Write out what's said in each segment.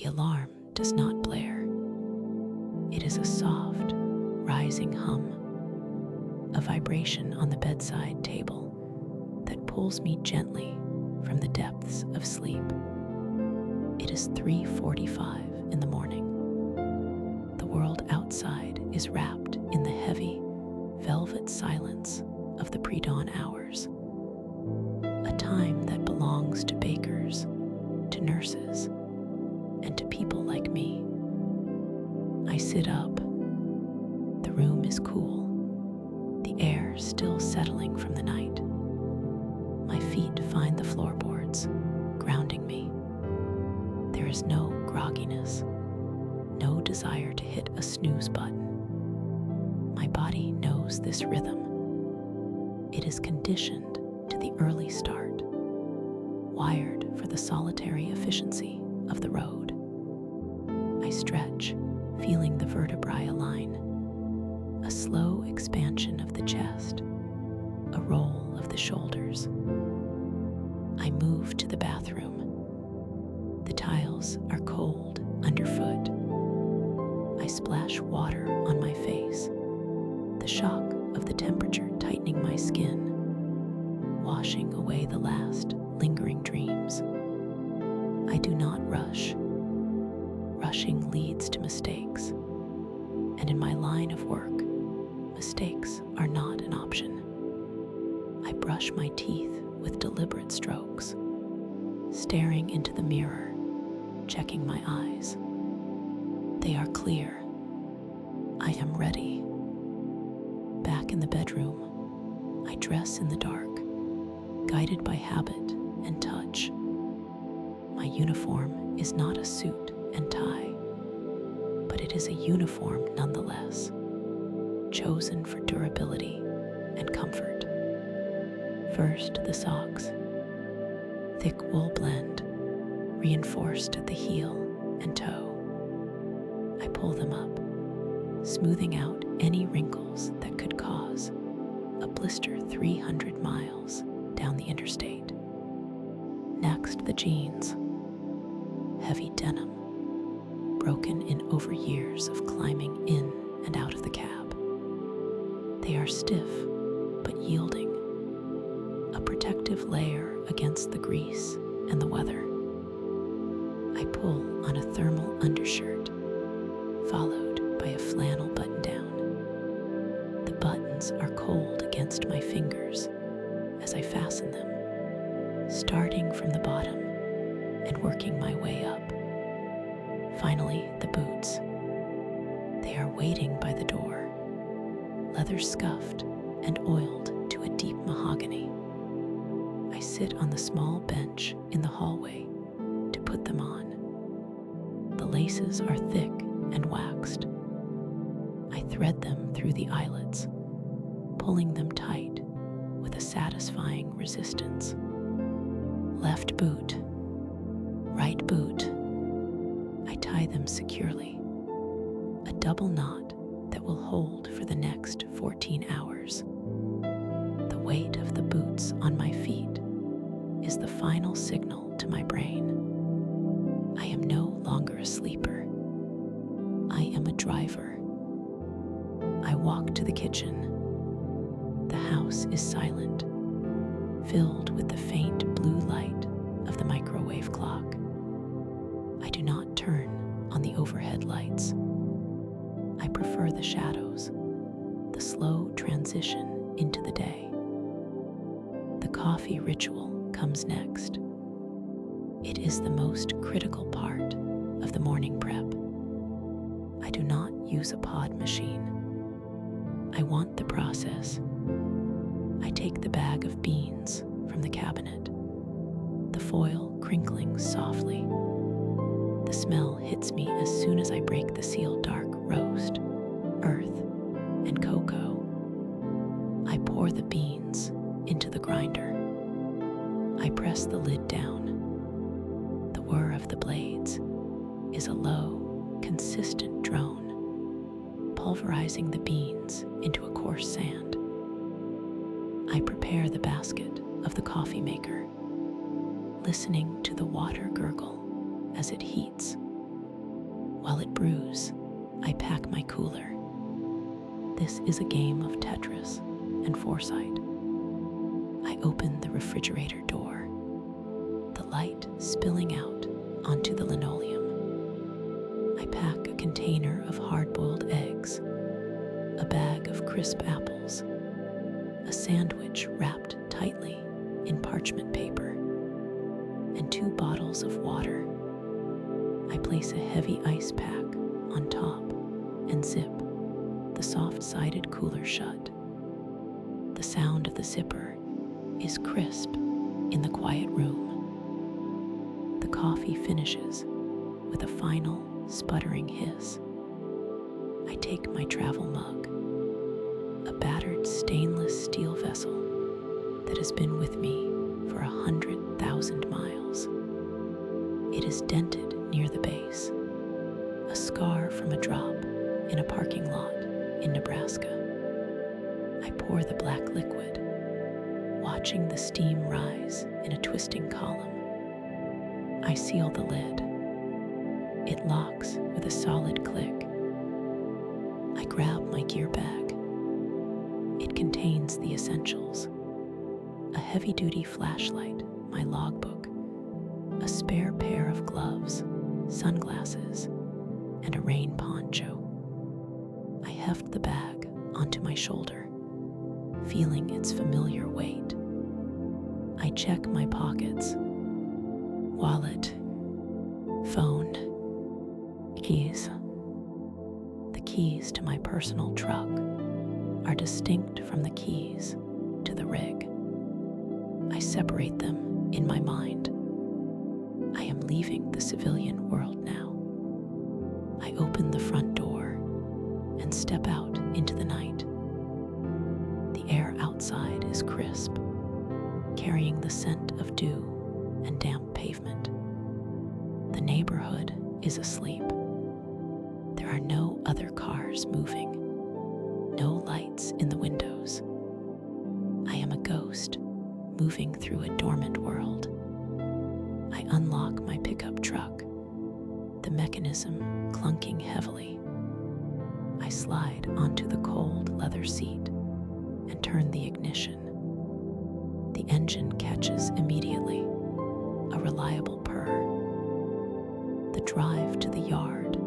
alarm does not blare. It is a soft, rising hum, a vibration on the bedside table that pulls me gently from the depths of sleep. It is 3:45 in the morning. The world outside is wrapped in the heavy, velvet silence of the pre-dawn hours, a time that belongs to bakers, to nurses, and to people like me. I sit up. The room is cool, the air still settling from the night. My feet find the floorboards, grounding me. There is no grogginess, no desire to hit a snooze button. My body knows this rhythm. It is conditioned to the early start, wired for the solitary efficiency of the road. I stretch, feeling the vertebrae align, a slow expansion of the chest, a roll of the shoulders. I move to the bathroom. The tiles are cold underfoot. I splash water on my face, the shock of the temperature tightening my skin, washing away the last lingering dreams. I do not rush. Rushing leads to mistakes, and in my line of work, mistakes are not an option. I brush my teeth with deliberate strokes, staring into the mirror, checking my eyes. They are clear. I am ready. Back in the bedroom, I dress in the dark, guided by habit and touch. My uniform is not a suit and tie, but it is a uniform nonetheless, chosen for durability and comfort. First, the socks, thick wool blend, reinforced at the heel and toe. I pull them up, smoothing out any wrinkles that could cause a blister 300 miles down the interstate. Next, the jeans, heavy denim, broken in over years of climbing in and out of the cab. They are stiff but yielding, a protective layer against the grease and the weather. I pull on a thermal undershirt, followed by a flannel button-down. The buttons are cold against my fingers as I fasten them, starting from the bottom and working my way up. Finally, the boots. They are waiting by the door, leather scuffed and oiled to a deep mahogany. I sit on the small bench in the hallway to put them on. The laces are thick and waxed. I thread them through the eyelets, pulling them tight with a satisfying resistance. Left boot, right boot. I tie them securely, a double knot that will hold for the next 14 hours. The weight of the boots on my feet is the final signal to my brain. I am no longer a sleeper. I am a driver. I walk to the kitchen. The house is silent, filled with the faint blue light of the microwave clock. I do not turn on the overhead lights. I prefer the shadows, the slow transition into the day. The coffee ritual comes next. It is the most critical part of the morning prep. I do not use a pod machine. I want the process. I take the bag of beans from the cabinet, the foil crinkling softly. The smell hits me as soon as I break the seal. Dark roast, earth, and cocoa. I pour the beans into the grinder. I press the lid down. The whir of the blades is a low, consistent drone, pulverizing the beans into a coarse sand. I prepare the basket of the coffee maker, listening to the water gurgle as it heats. While it brews, I pack my cooler. This is a game of Tetris and foresight. I open the refrigerator door, the light spilling out onto the linoleum. I pack a container of hard-boiled eggs, a bag of crisp apples, a sandwich wrapped tightly in parchment paper, and 2 bottles of water. I place a heavy ice pack on top and zip the soft-sided cooler shut. The sound of the zipper is crisp in the quiet room. The coffee finishes with a final sputtering hiss. I take my travel mug, a battered stainless steel vessel that has been with me for 100,000 miles. It is dented near the base, a scar from a drop in a parking lot in Nebraska. I pour the black liquid, watching the steam rise in a twisting column. I seal the lid. It locks with a solid click. I grab my gear bag. It contains the essentials: a heavy-duty flashlight, my logbook, a spare pair of gloves, sunglasses, and a rain poncho. I heft the bag onto my shoulder, feeling its familiar weight. I check my pockets: wallet, phone, keys. The keys to my personal truck are distinct from the keys to the rig. I separate them in my mind. I am leaving the civilian world now. I open the front door and step out into the night. The air outside is crisp, carrying the scent of dew and damp pavement. The neighborhood is asleep. There are no other cars moving, no lights in the windows. I am a ghost moving through a dormant world. I unlock my pickup truck, the mechanism clunking heavily. I slide onto the cold leather seat and turn the ignition. The engine catches immediately, a reliable purr. The drive to the yard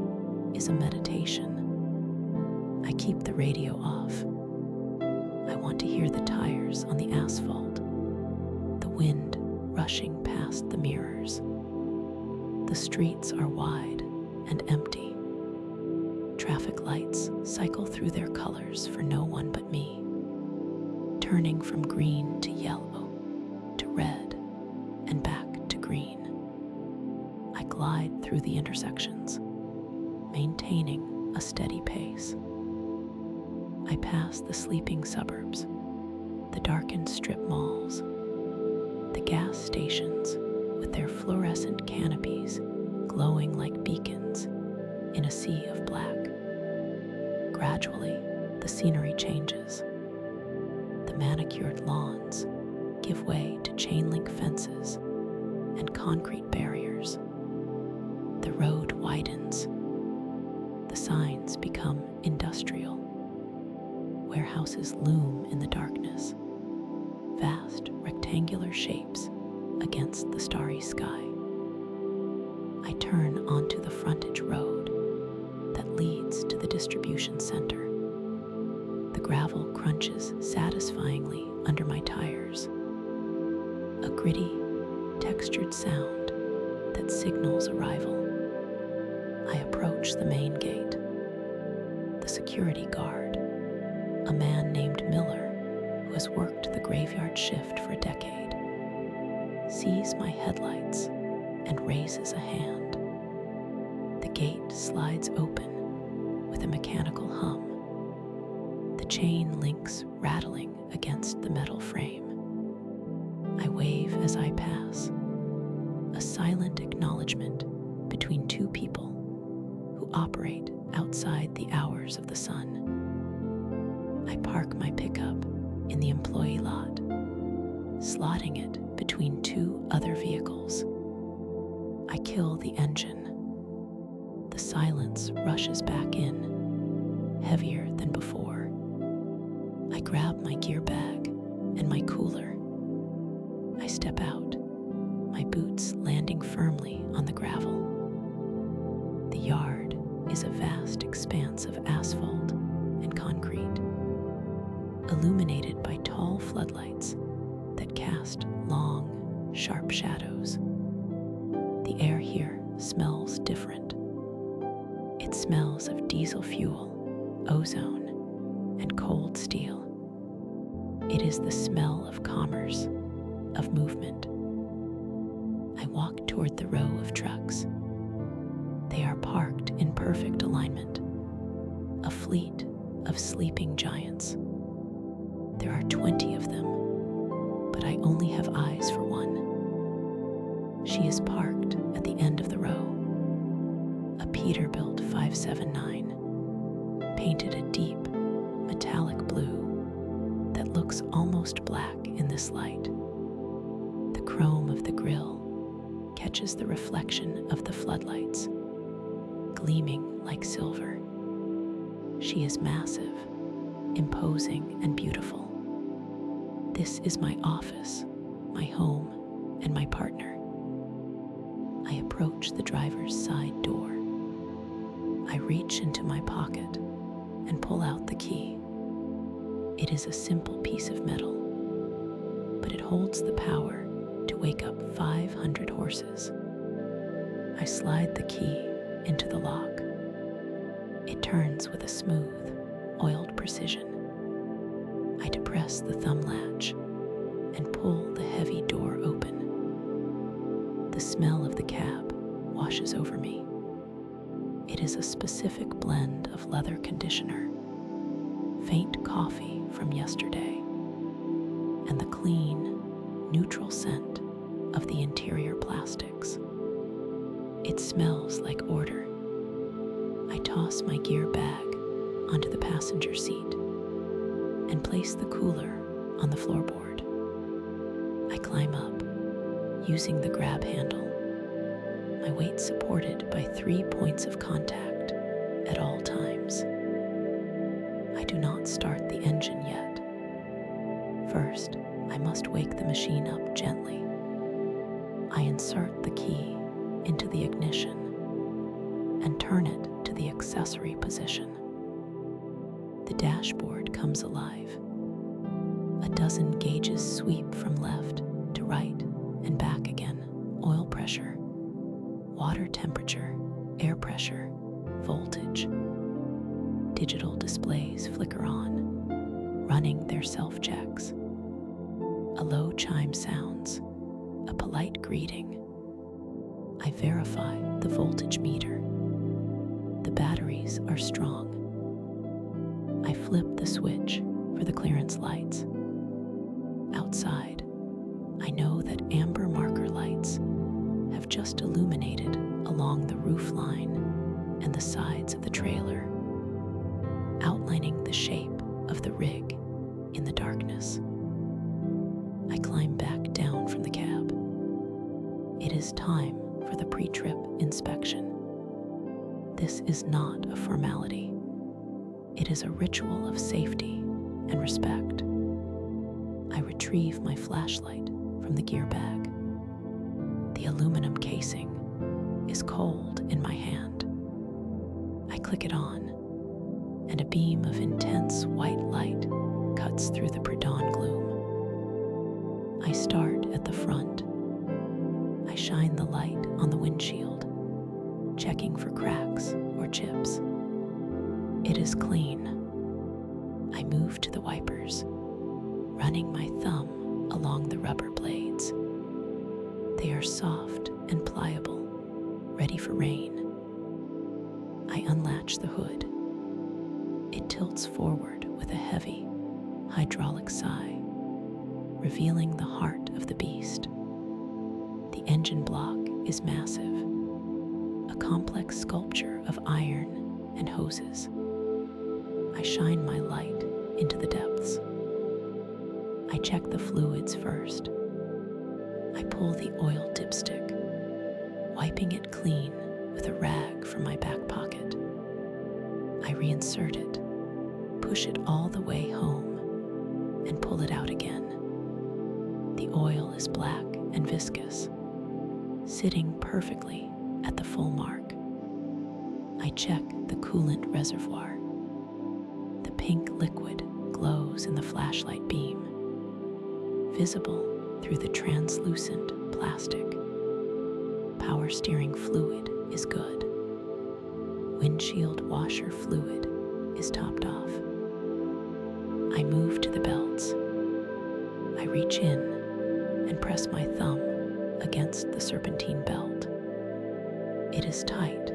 is a meditation. I keep the radio off. I want to hear the tires on the asphalt, the wind rushing past the mirrors. The streets are wide and empty. Traffic lights cycle through their colors for no one but me, turning from green to yellow, to red, and back to green. I glide through the intersections, maintaining a steady pace. I pass the sleeping suburbs, the darkened strip malls, the gas stations with their fluorescent canopies glowing like beacons in a sea of black. Gradually, the scenery changes. The manicured lawns give way to chain-link fences and concrete barriers. The road widens. The signs become industrial. Warehouses loom in the darkness, vast rectangular shapes against the starry sky. I turn onto the frontage road that leads to the distribution center. The gravel crunches satisfyingly under my tires. A gritty, textured sound that signals arrival. I approach the main gate. The security guard, a man named Miller who has worked the graveyard shift for a decade, sees my headlights and raises a hand. The gate slides open with a mechanical hum, the chain links rattling against the metal frame. I wave as I pass, a silent acknowledgement between two people who operate outside the hours of the sun. I park my pickup in the employee lot, slotting it between two other vehicles. I kill the engine. The silence rushes back in, heavier than before. I grab my gear bag and my cooler. I step out, my boots landing firmly on the gravel. The yard is a vast expanse of asphalt and concrete, illuminated by tall floodlights that cast long, sharp shadows. The air here smells different. It smells of diesel fuel, ozone, and cold steel. It is the smell of commerce, of movement. I walk toward the row of trucks. They are parked in perfect alignment, a fleet of sleeping giants. There are 20 of them, but I only have eyes for one. She is parked at the end of the row. A Peterbilt 579, painted a deep, metallic blue that looks almost black in this light. The chrome of the grille catches the reflection of the floodlights, gleaming like silver. She is massive, imposing, and beautiful. This is my office, my home, and my partner. I approach the driver's side door. I reach into my pocket and pull out the key. It is a simple piece of metal, but it holds the power to wake up 500 horses. I slide the key into the lock. It turns with a smooth, oiled precision. I depress the thumb latch and pull the heavy door open. The smell of the cab washes over me. It is a specific blend of leather conditioner, faint coffee from yesterday, and the clean, neutral scent of the interior plastics. It smells like order. I toss my gear bag onto the passenger seat and place the cooler on the floorboard. I climb up, using the grab handle, my weight supported by 3 points of contact at all times. I do not start the engine yet. First, I must wake the machine up gently. I insert the key into the ignition and turn it to the accessory position. The dashboard comes alive. A dozen gauges sweep from left to right and back again. Oil pressure, water temperature, air pressure, voltage. Digital displays flicker on, running their self-checks. A low chime sounds, a polite greeting. I verify the voltage meter. The batteries are strong. I flip the switch for the clearance lights. Outside, I know that amber marker lights have just illuminated along the roof line and the sides of the trailer, outlining the shape of the rig in the darkness. I climb back down from the cab. It is time for the pre-trip inspection. This is not a formality. It is a ritual of safety and respect. I retrieve my flashlight from the gear bag. The aluminum casing is cold in my hand. I click it on, and a beam of intense white light cuts through the pre-dawn gloom. I start at the front. I shine the light on the windshield, checking for cracks or chips. It is clean. I move to the wipers, running my thumb along the rubber blades. They are soft and pliable, ready for rain. I unlatch the hood. It tilts forward with a heavy, hydraulic sigh, revealing the heart of the beast. The engine block is massive, a complex sculpture of iron and hoses. I shine my light into the depths. I check the fluids first. I pull the oil dipstick, wiping it clean with a rag from my back pocket. I reinsert it, push it all the way home, and pull it out again. The oil is black and viscous, sitting perfectly at the full mark. I check the coolant reservoir. The pink liquid glows in the flashlight beam, visible through the translucent plastic. Power steering fluid is good. Windshield washer fluid is topped off. I move to the belts. I reach in and press my thumb against the serpentine belt. It is tight,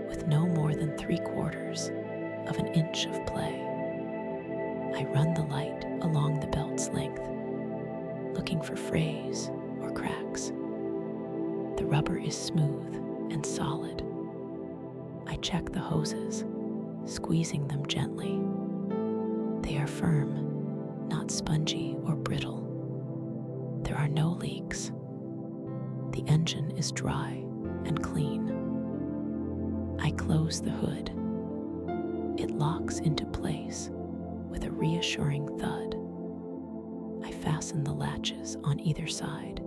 with no more than 3/4 of an inch of play. I run the light along the belt's length, looking for frays or cracks. The rubber is smooth and solid. I check the hoses, squeezing them gently. They are firm, not spongy or brittle. There are no leaks. The engine is dry and clean. I close the hood. It locks into place with a reassuring thud. I fasten the latches on either side,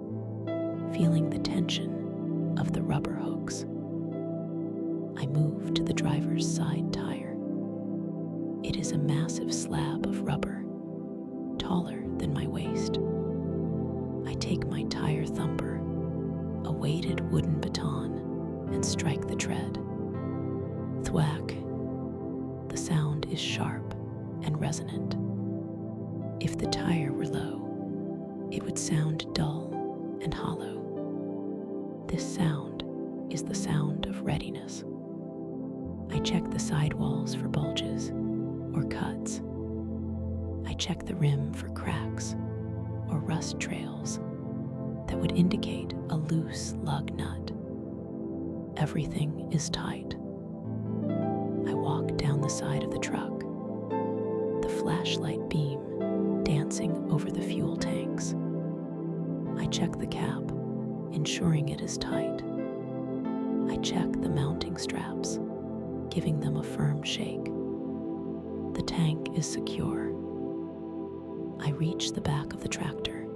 feeling the tension of the rubber hooks. I move to the driver's side tire. It is a massive slab of rubber, taller than my waist. I take my tire thumper, a weighted wooden baton, and strike the tread. Thwack. The sound is sharp and resonant. If the tire were low, it would sound dull and hollow. This sound is the sound of readiness. I check the sidewalls for bulges or cuts. I check the rim for cracks or rust trails that would indicate a loose lug nut. Everything is tight. I walk down the side of the truck, the flashlight beam dancing over the fuel tanks. I check the cap, ensuring it is tight. I check the mounting straps, giving them a firm shake. The tank is secure. I reach the back of the tractor,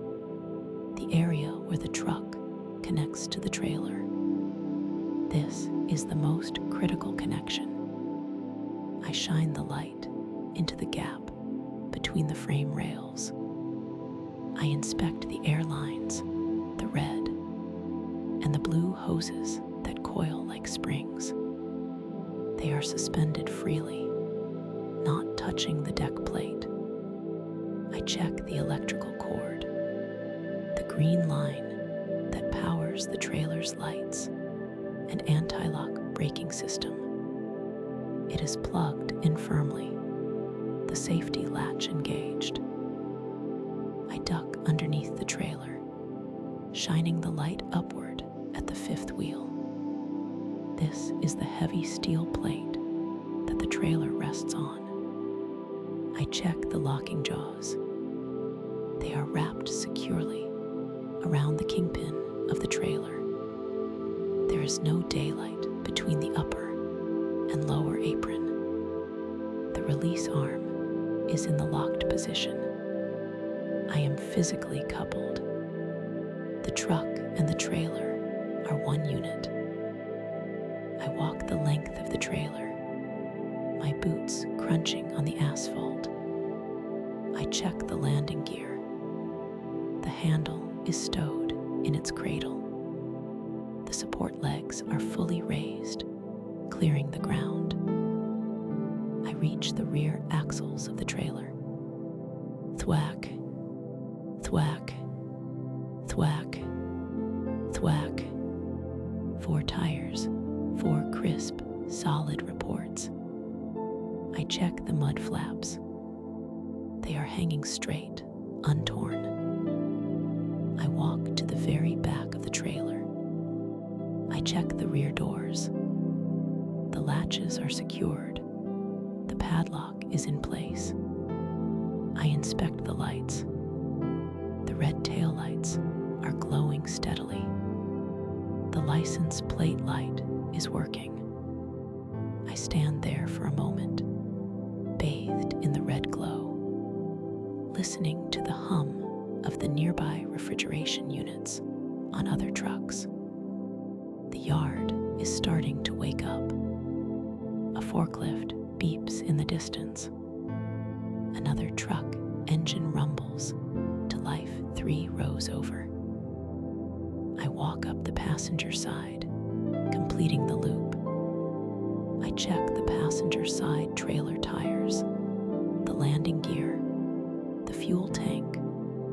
the area where the truck connects to the trailer. This is the most critical connection. I shine the light into the gap between the frame rails. I inspect the air lines, the red, and the blue hoses that coil like springs. They are suspended freely, not touching the deck plate. I check the electrical cord, the green line that powers the trailer's lights and anti-lock braking system. It is plugged in firmly, the safety latch engaged. I duck underneath the trailer, shining the light upward at the fifth wheel. This is the heavy steel plate that the trailer rests on. I check the locking jaws. They are wrapped securely around the kingpin of the trailer. There is no daylight between the upper and lower apron. The release arm is in the locked position. I am physically coupled. The truck and the trailer are one unit. I walk the length of the trailer, my boots crunching on the asphalt. I check the landing gear. The handle is stowed in its cradle. The support legs are fully raised, clearing the ground. I reach the rear axles of the trailer. Thwack, thwack, thwack, thwack. 4 tires, 4 crisp, solid reports. I check the mud flaps. They are hanging straight, untorn. I walk to the very back of the trailer. I check the rear doors. The latches are secured. The padlock is in place. I inspect the lights. The red taillights are glowing steadily. The license plate light is working. I stand there for a moment, bathed in the red glow, listening to the hum of the nearby refrigeration units on other trucks. The yard is starting to wake up. A forklift beeps in the distance. Another truck engine rumbles to life 3 rows over. I walk up the passenger side, completing the loop. I check the passenger side trailer tires, the landing gear, the fuel tank,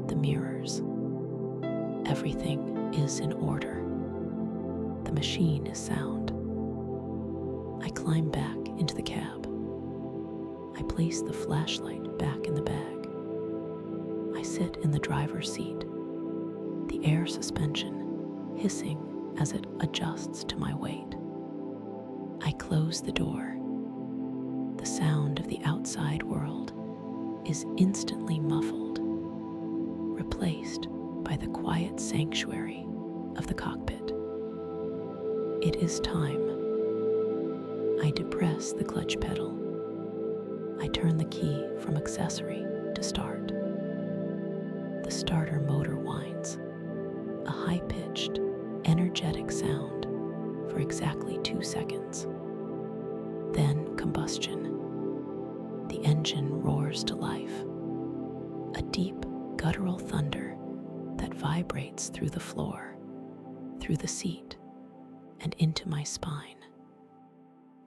the mirrors. Everything is in order. The machine is sound. I climb back into the cab. I place the flashlight back in the bag. I sit in the driver's seat, the air suspension hissing as it adjusts to my weight. I close the door. The sound of the outside world is instantly muffled, replaced by the quiet sanctuary of the cockpit. It is time. I depress the clutch pedal. I turn the key from accessory to start. The starter motor whines, a high-pitched, energetic sound for exactly 2 seconds. Then combustion. The engine roars to life, a deep, guttural thunder that vibrates through the floor, through the seat, and into my spine.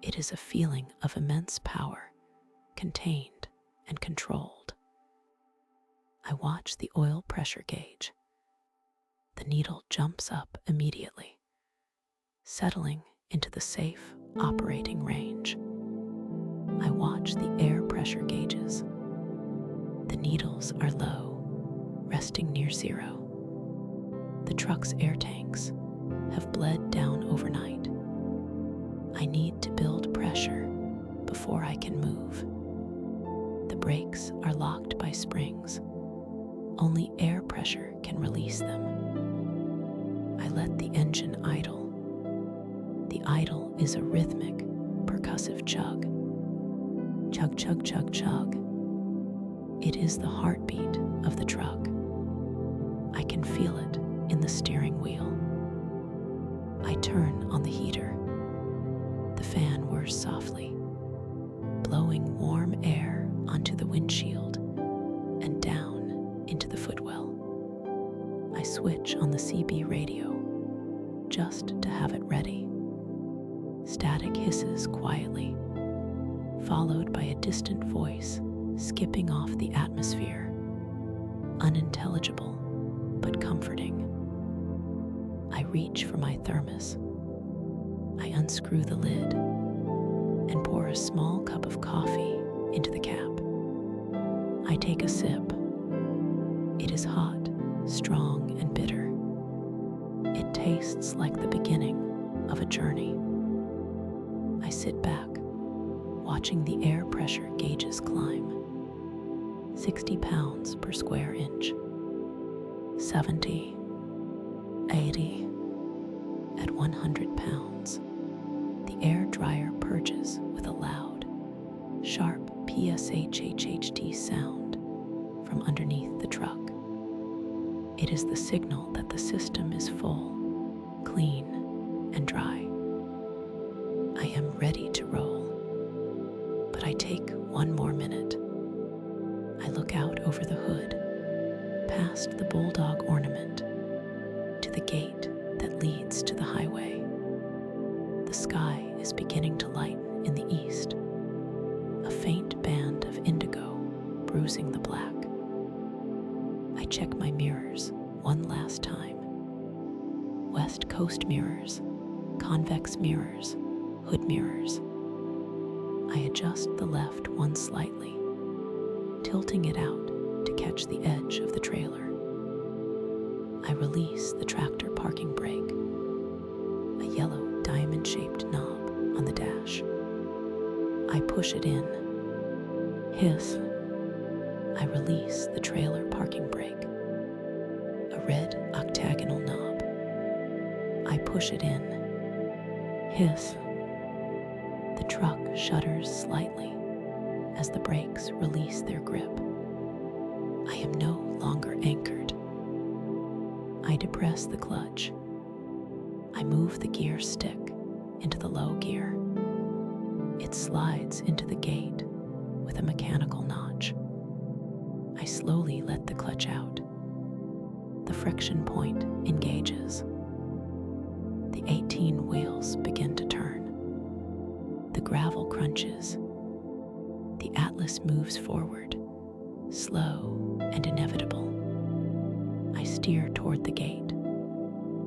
It is a feeling of immense power, contained and controlled. I watch the oil pressure gauge. The needle jumps up immediately, settling into the safe operating range. I watch the air pressure gauges. The needles are low, resting near 0. The truck's air tanks have bled down overnight. I need to build pressure before I can move. The brakes are locked by springs. Only air pressure can release them. I let the engine idle. The idle is a rhythmic, percussive chug. Chug, chug, chug, chug. It is the heartbeat of the truck. I can feel it in the steering wheel. I turn on the heater. The fan whirs softly, blowing warm air onto the windshield and down into the footwell. I switch on the CB radio, just to have it ready. Static hisses quietly, followed by a distant voice skipping off the atmosphere. Unintelligible, but comforting. I reach for my thermos. I unscrew the lid and pour a small cup of coffee into the cap. I take a sip. It is hot, strong, and bitter. It tastes like the beginning of a journey. I sit back, watching the air pressure gauges climb. 60 pounds per square inch. 70, 80. At 100 pounds, the air dryer purges with a loud, sharp PSHHHT sound from underneath the truck. It is the signal that the system is full, clean, and dry. I am ready to roll, but I take one more minute. I look out over the hood, past the bulldog ornament, to the gate that leads to the highway. The sky is beginning to lighten in the east, a faint band of indigo bruising the black. I check my mirrors one last time. West Coast mirrors, convex mirrors, hood mirrors. I adjust the left one slightly, tilting it out to catch the edge of the trailer. I release the tractor parking brake, a yellow diamond-shaped knob on the dash. I push it in. Hiss. I release the trailer parking brake, a red octagonal knob. I push it in. hiss. The truck shudders slightly as the brakes release their grip. I am no longer anchored. I depress the clutch. I move the gear stick into the low gear. It slides into the gate with a mechanical notch. I slowly let the clutch out. The friction point engages. The 18 wheels begin to turn. The gravel crunches. The Atlas moves forward, slow and inevitable. I steer toward the gate,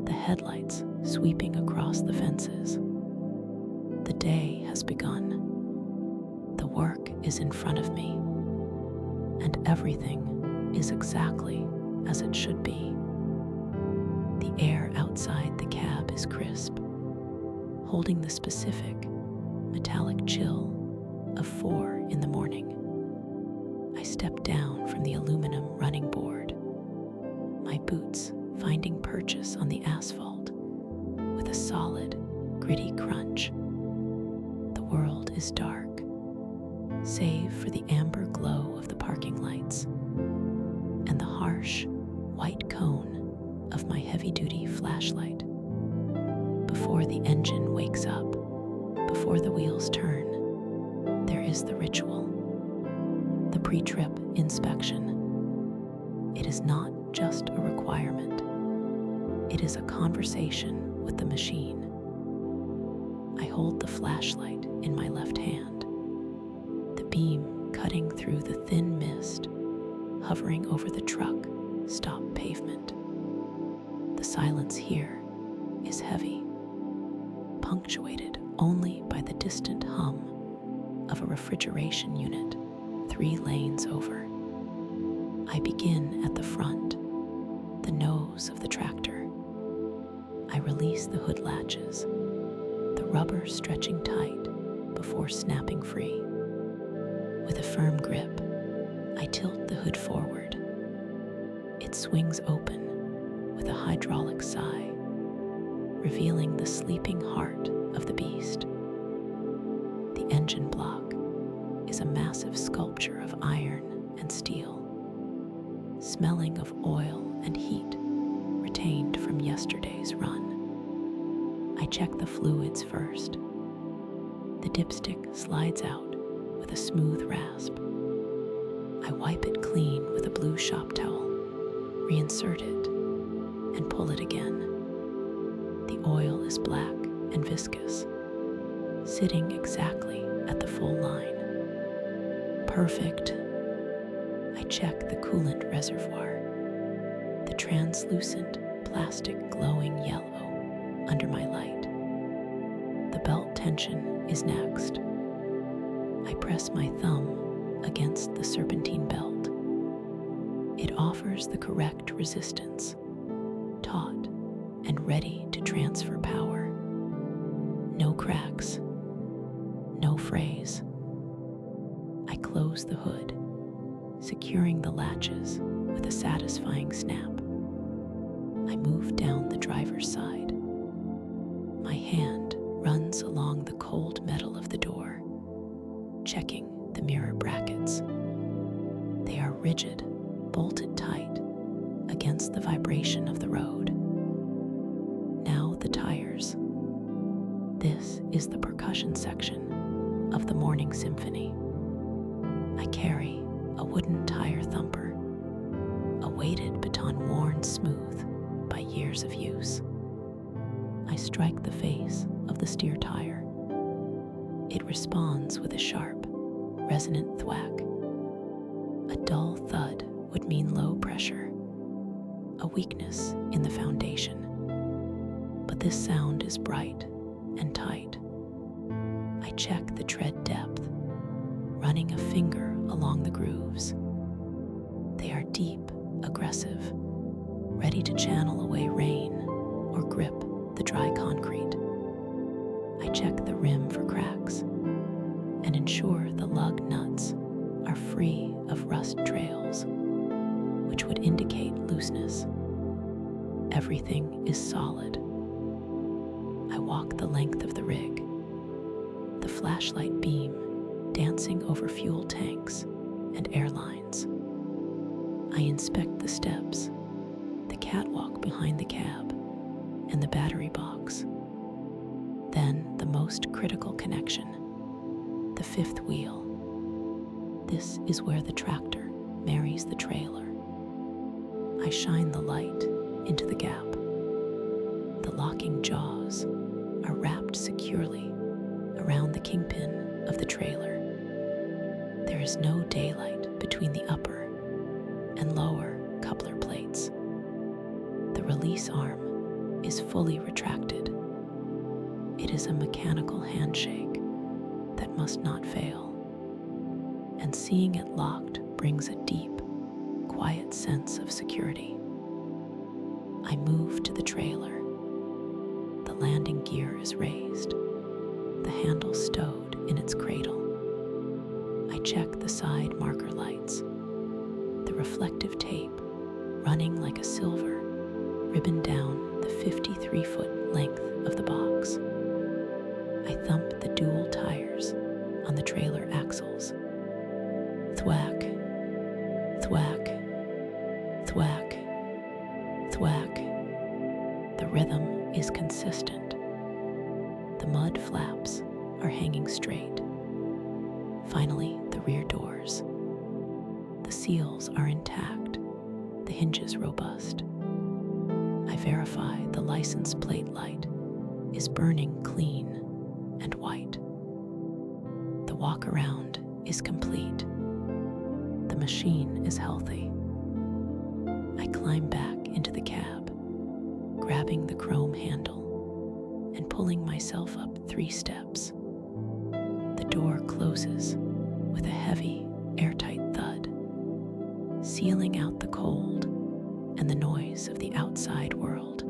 the headlights sweeping across the fences. The day has begun. The work is in front of me, and everything is exactly as it should be. The air outside the cab is crisp, holding the specific, metallic chill of 4 in the morning. I step down from the aluminum running board, my boots finding purchase on the asphalt with a solid, gritty crunch. The world is dark, save for the amber glow of the parking lights and the harsh, white cone of my heavy-duty flashlight. Before the engine wakes up, before the wheels turn, there is the ritual, the pre-trip inspection. It is not just a requirement. It is a conversation with the machine. I hold the flashlight in my left hand, the beam cutting through the thin mist, hovering over the truck-stopped pavement. The silence here is heavy, punctuated only by the distant hum of a refrigeration unit 3 lanes over. I begin at the front, the nose of the tractor. I release the hood latches, the rubber stretching tight before snapping free. With a firm grip, I tilt the hood forward. It swings open with a hydraulic sigh, revealing the sleeping heart of the beast. The engine block is a massive sculpture of iron and steel, smelling of oil and heat retained from yesterday's run. I check the fluids first. The dipstick slides out with a smooth rasp. I wipe it clean with a blue shop towel, reinsert it, and pull it again. The oil is black and viscous, sitting exactly at the full line. Perfect. I check the coolant reservoir, the translucent plastic glowing yellow under my light. The belt tension is next. I press my thumb against the serpentine belt. It offers the correct resistance, taut and ready to transfer power. No cracks, no frays. I close the hood, securing the latches with a satisfying snap. I move down the driver's side. My hand runs along the cold metal of the door, checking the mirror brackets. They are rigid, bolted tight against the vibration of the road. Now the tires. This is the percussion section of the morning symphony. I carry a wooden tire thumper, a weighted baton worn smooth by years of use. I strike the face of the steer tire. It responds with a sharp, resonant thwack. A dull thud would mean low pressure, a weakness in the foundation. But this sound is bright and tight. I check the tread depth, running a finger along the grooves. They are deep, aggressive, ready to channel away rain or grip the dry concrete. I check the rim for cracks and ensure the lug nuts are free of rust trails, which would indicate looseness. Everything is solid. I walk the length of the rig, the flashlight beam dancing over fuel tanks and airlines. I inspect the steps, the catwalk behind the cab, and the battery box. Then the most critical connection, the fifth wheel. This is where the tractor marries the trailer. I shine the light into the gap. The locking jaws are wrapped securely around the kingpin of the trailer. There is no daylight between the upper and lower coupler plates. The release arm is fully retracted. It is a mechanical handshake that must not fail. And seeing it locked brings a deep, quiet sense of security. I move to the trailer. The landing gear is raised, the handle stowed in its cradle. I check the side marker lights, the reflective tape running like a silver ribbon down the 53-foot length of the box. I thump the dual tires on the trailer axles. Thwack, thwack, thwack, thwack. The rhythm is consistent. The mud flaps are hanging straight. Finally, the rear doors. The seals are intact, the hinges robust. I verify the license plate light is burning clean and white. The walk around is complete. The machine is healthy. I climb back into the cab, grabbing the chrome handle and pulling myself up 3 steps. The door closes with a heavy, airtight thud, sealing out the cold and the noise of the outside world.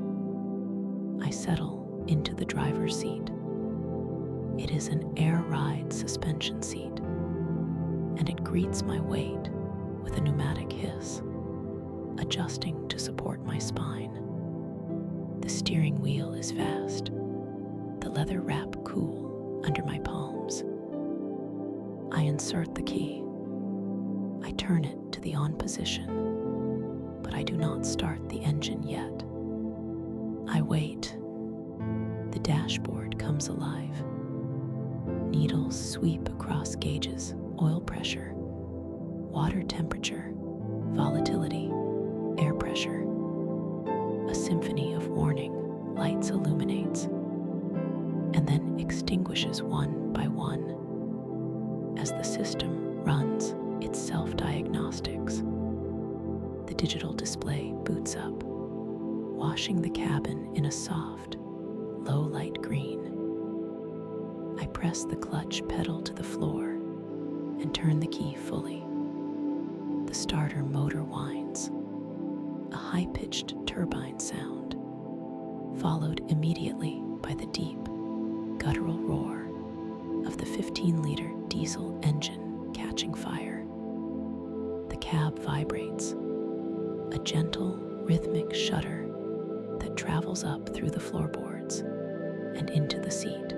I settle into the driver's seat. It is an air ride suspension seat, and it greets my weight with a pneumatic hiss, adjusting to support my spine. The steering wheel is fast, the leather wrap cool under my palms. I insert the key. I turn it to the on position, but I do not start the engine yet. I wait. The dashboard comes alive. Needles sweep across gauges, oil pressure, water temperature, volatility, air pressure. A symphony of warning lights illuminates and then extinguishes one by one as the system runs its self-diagnostics. The digital display boots up, washing the cabin in a soft, low-light green. I press the clutch pedal to the floor and turn the key fully. The starter motor whines, a high-pitched turbine sound, followed immediately by the deep, guttural roar of the 15-liter diesel engine catching fire. The cab vibrates, a gentle, rhythmic shudder that travels up through the floorboards and into the seat.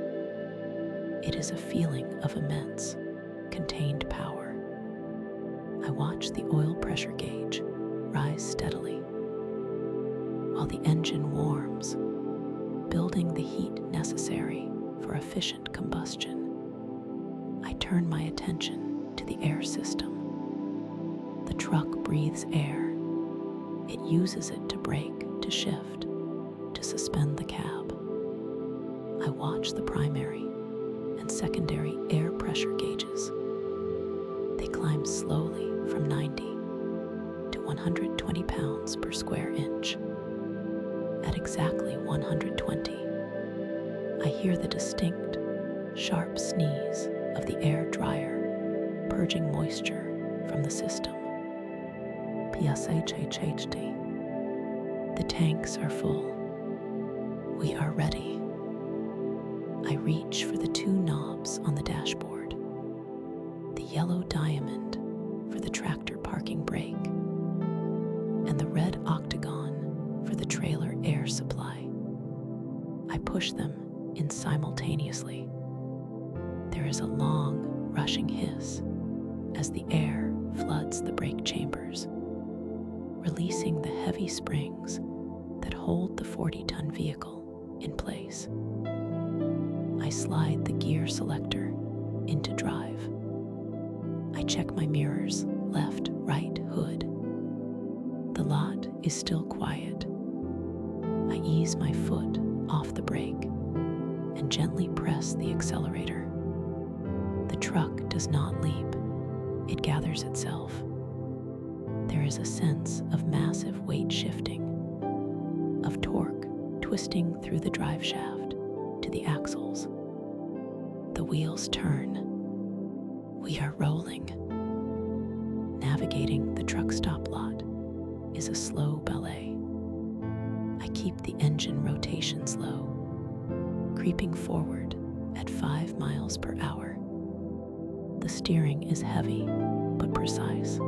It is a feeling of immense, contained power. I watch the oil pressure gauge rise steadily, while the engine warms, building the heat necessary for efficient combustion. I turn my attention to the air system. The truck breathes air. It uses it to brake, to shift, to suspend the cab. I watch the primary and secondary air pressure gauges. They climb slowly from 90 to 120 pounds per square inch. At exactly 120, I hear the distinct, sharp sneeze of the air dryer purging moisture from the system. PSHHHD. The tanks are full. We are ready. I reach for the 2 knobs on the dashboard. The yellow diamond for the tractor parking brake, and the red octagon for the trailer air supply. I push them a long, rushing hiss as the air floods the brake chambers, releasing the heavy springs that hold the 40-ton vehicle in place. I slide the gear selector into drive. I check my mirrors, left, right, hood. The lot is still quiet. I ease my foot off the brake and gently press the accelerator. The truck does not leap. It gathers itself. There is a sense of massive weight shifting, of torque twisting through the drive shaft to the axles. The wheels turn. We are rolling. Navigating the truck stop lot is a slow ballet. I keep the engine rotations low, creeping forward at 5 miles per hour. The steering is heavy but precise.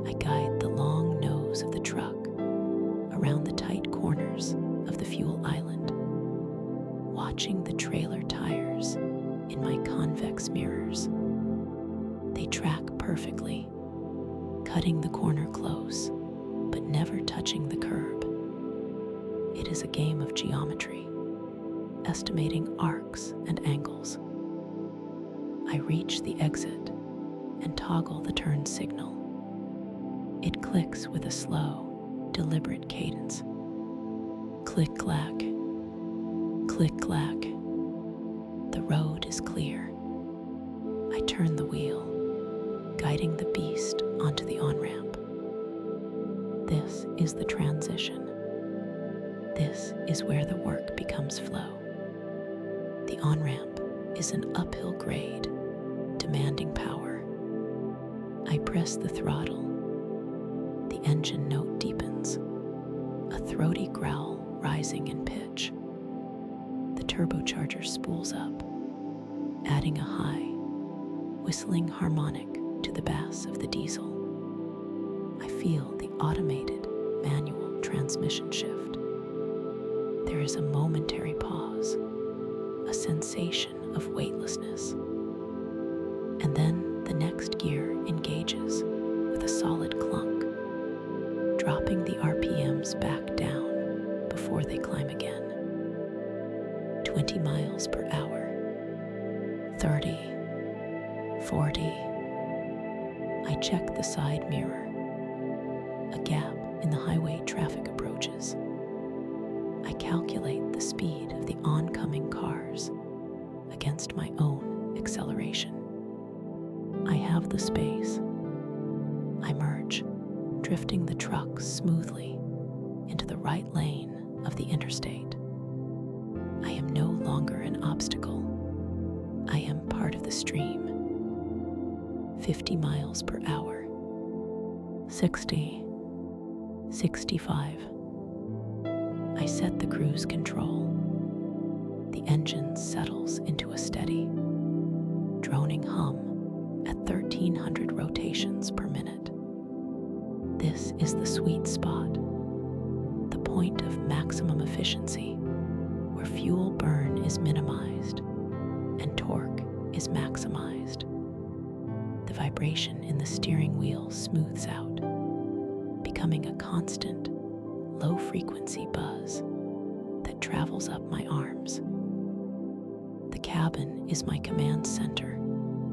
I guide the long nose of the truck around the tight corners of the fuel island, watching the trailer tires in my convex mirrors. They track perfectly, cutting the corner close, but never touching the curb. It is a game of geometry, estimating arcs and angles. I reach the exit and toggle the turn signal. It clicks with a slow, deliberate cadence. Click-clack, click-clack. The road is clear. I turn the wheel, guiding the beast onto the on-ramp. This is the transition. This is where the work becomes flow. The on-ramp is an uphill grade, demanding power. I press the throttle. The engine note deepens, a throaty growl rising in pitch. The turbocharger spools up, adding a high, whistling harmonic to the bass of the diesel. I feel the automated manual transmission shift. There is a momentary pause, a sensation of weightlessness. And then the next gear engages with a solid clunk, dropping the RPMs back down before they climb again. 20 miles per hour, 30, 40. I check the side mirror. A gap in the highway traffic approaches. I calculate the speed of the oncoming cars against my own acceleration. I have the space. I merge, drifting the truck smoothly into the right lane of the interstate. I am no longer an obstacle. I am part of the stream. 50 miles per hour, 60, 65. I set the cruise control. The engine settles into a steady, droning hum at 1,300 rotations per minute. This is the sweet spot, the point of maximum efficiency, where fuel burn is minimized and torque is maximized. The vibration in the steering wheel smooths out, becoming a constant, low-frequency buzz that travels up my arms. The cabin is my command center,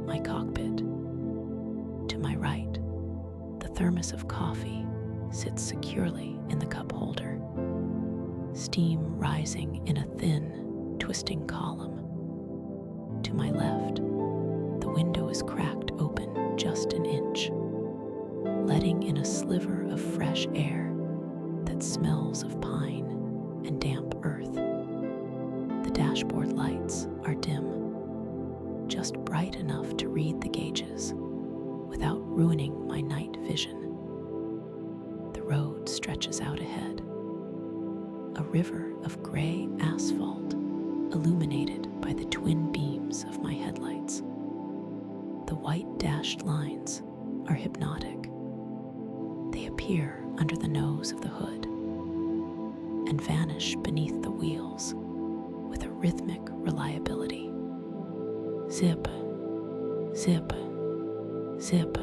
my cockpit. To my right, the thermos of coffee sits securely in the cup holder, steam rising in a thin, twisting column. To my left, the window is cracked open just an inch, letting in a sliver of fresh air that smells of pine and damp earth. The dashboard lights are dim, just bright enough to read the gauges without ruining my night vision. The road stretches out ahead, a river of gray asphalt illuminated by the twin beams of my headlights. The white dashed lines are hypnotic. They appear under the nose of the hood and vanish beneath the wheels with a rhythmic reliability. Zip, zip, zip,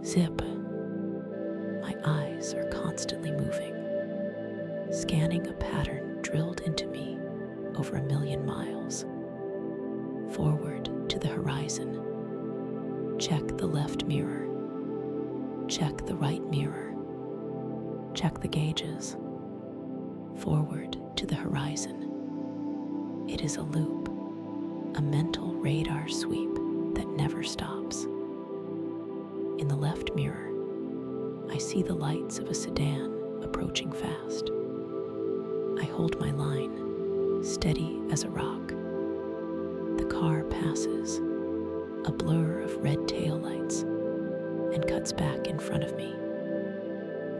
zip. My eyes are constantly moving, scanning a pattern drilled into me over 1,000,000 miles. Forward to the horizon. Check the left mirror. Check the right mirror. Check the gauges. Forward to the horizon. It is a loop, a mental radar sweep that never stops. In the left mirror, I see the lights of a sedan approaching fast. I hold my line, steady as a rock. The car passes, a blur of red taillights, and cuts back in front of me.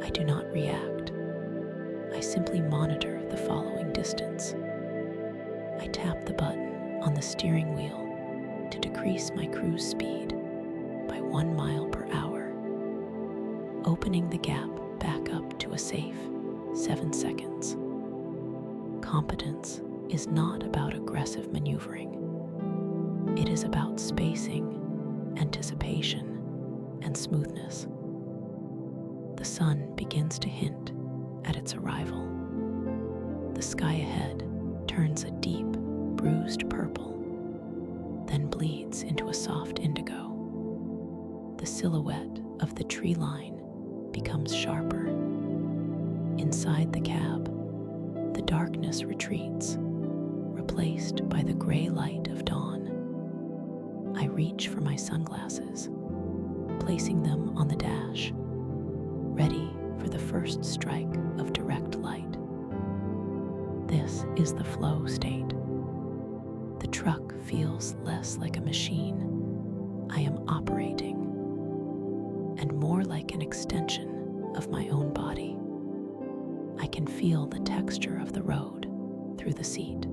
I do not react. I simply monitor the following distance. I tap the button on the steering wheel to decrease my cruise speed by 1 mile per hour, opening the gap back up to a safe 7 seconds. Competence is not about aggressive maneuvering. It is about spacing, anticipation, and smoothness. The sun begins to hint at its arrival. The sky ahead turns a deep, bruised purple, then bleeds into a soft indigo. The silhouette of the tree line becomes sharper. Inside the cab, the darkness retreats, replaced by the gray light of dawn. I reach for my sunglasses, placing them on the dash, ready for the first strike of direct light. This is the flow state. The truck feels less like a machine I am operating, and more like an extension of my own body. I can feel the texture of the road through the seat.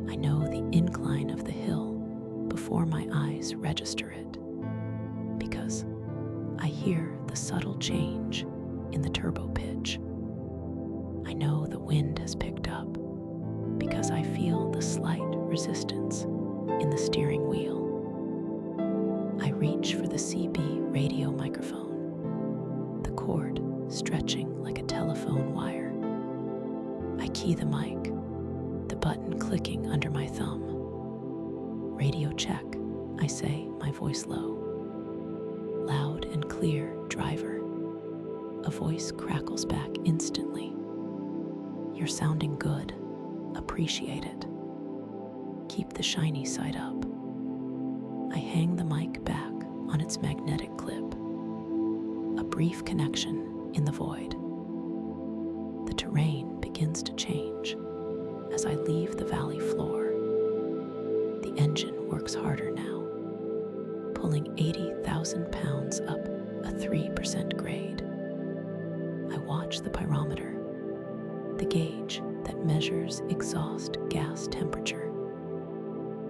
I know the incline of the hill before my eyes register it, because I hear the subtle change in the turbo pitch. I know the wind has picked up because I feel the slight resistance in the steering wheel. I reach for the CB radio microphone, the cord stretching like a telephone wire. I key the mic, the button clicking under my thumb. Radio check, I say, my voice low. Loud and clear, driver. A voice crackles back instantly. You're sounding good. Appreciate it. Keep the shiny side up. I hang the mic back on its magnetic clip. A brief connection in the void. The terrain begins to change as I leave the valley floor. The engine works harder now, pulling 80,000 pounds up a 3% grade. I watch the pyrometer, the gauge that measures exhaust gas temperature.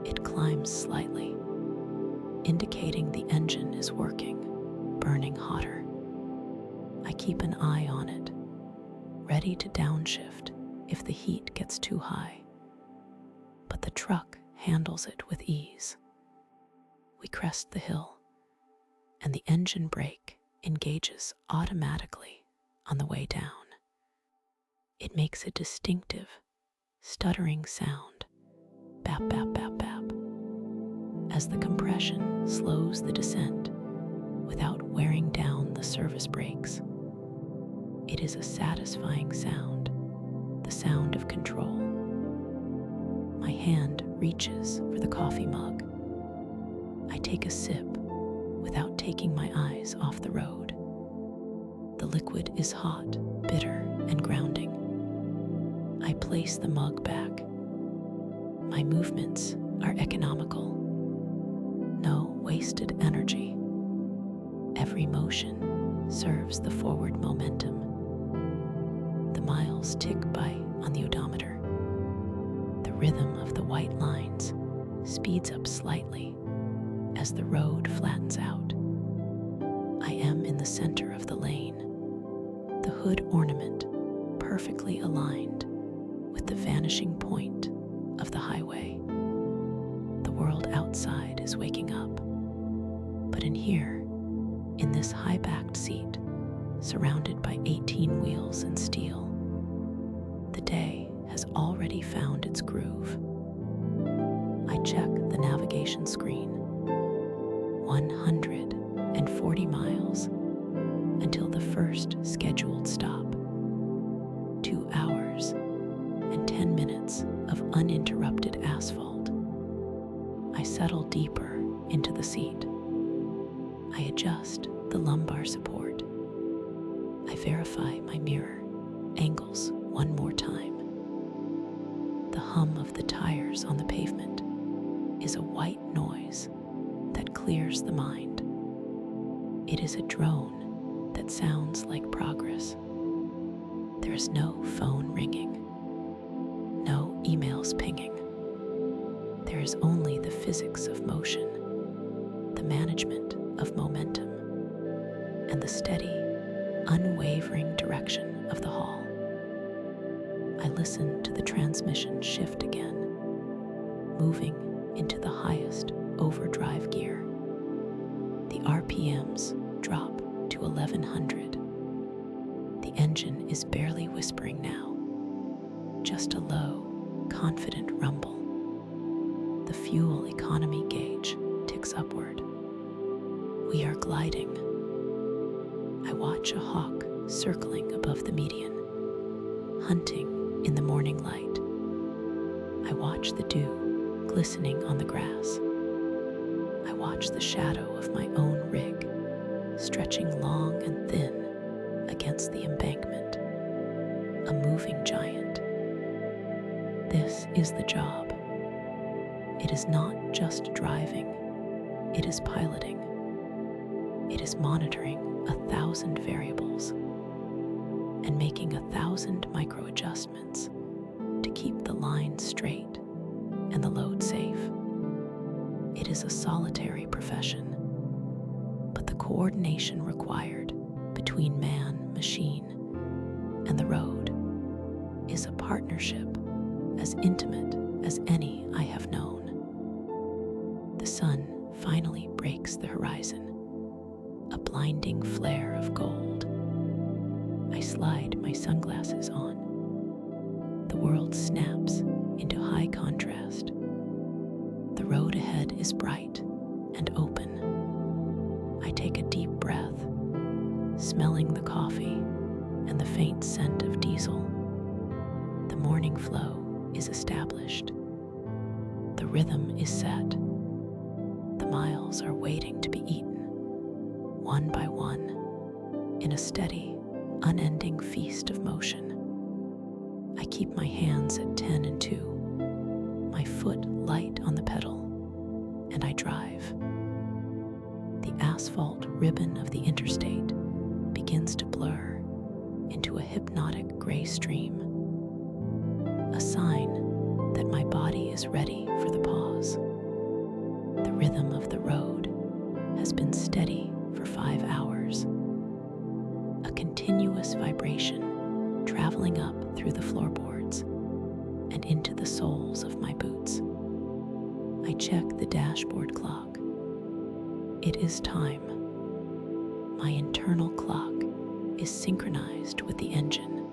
It climbs slightly, indicating the engine is working, burning hotter. I keep an eye on it, ready to downshift if the heat gets too high. But the truck handles it with ease. We crest the hill, and the engine brake engages automatically on the way down. It makes a distinctive, stuttering sound, bap, bap, bap, bap, as the compression slows the descent without wearing down the service brakes. It is a satisfying sound, the sound of control. My hand reaches for the coffee mug. I take a sip without taking my eyes off the road. The liquid is hot, bitter, and grounding. I place the mug back. My movements are economical. No wasted energy. Every motion serves the forward momentum. The miles tick by on the odometer. The rhythm of the white lines speeds up slightly as the road flattens out. I am in the center of the lane, the hood ornament perfectly aligned with the vanishing point of the highway. The world outside is waking up. But in here, in this high-backed seat, surrounded by 18 wheels and steel, the day has already found its groove. I check the navigation screen. 140 miles until the first scheduled stop. 2 hours and 10 minutes of uninterrupted asphalt. I settle deeper into the seat. I adjust the lumbar support. I verify my mirror angles one more time. The hum of the tires on the pavement is a white noise that clears the mind. It is a drone that sounds like progress. There is no phone ringing, no emails pinging. There is only the physics of motion, the management of momentum, and the steady, unwavering direction of the haul. I listen to the transmission shift again, moving into the highest overdrive gear. The RPMs drop to 1100. The engine is barely whispering now, just a low, confident rumble. The fuel economy gauge ticks upward. We are gliding. I watch a hawk circling above the median, hunting in the morning light. I watch the dew glistening on the grass. I watch the shadow of my own rig stretching long and thin against the embankment, a moving giant. This is the job. It is not just driving, it is piloting. It is monitoring 1,000 variables and making 1,000 micro adjustments to keep the line straight and the load safe. It is a solitary profession, but the coordination required between man, machine, and the road is a partnership as intimate as any I have known. The sun finally breaks the horizon, a blinding flare of gold. I slide my sunglasses on. The world snaps into high contrast. The road ahead is bright and open. I take a deep breath, smelling the coffee and the faint scent of diesel. The morning flow is established. The rhythm is set. The miles are waiting to be eaten, one by one, in a steady, unending feast of motion. I keep my hands at 10 and 2, my foot light on the pedal, and I drive. The asphalt ribbon of the interstate begins to blur into a hypnotic gray stream, a sign that my body is ready for the pause. The rhythm of the road has been steady for 5 hours, a continuous vibration traveling up through the floorboards and into the soles of my boots. I check the dashboard clock. It is time. My internal clock is synchronized with the engine,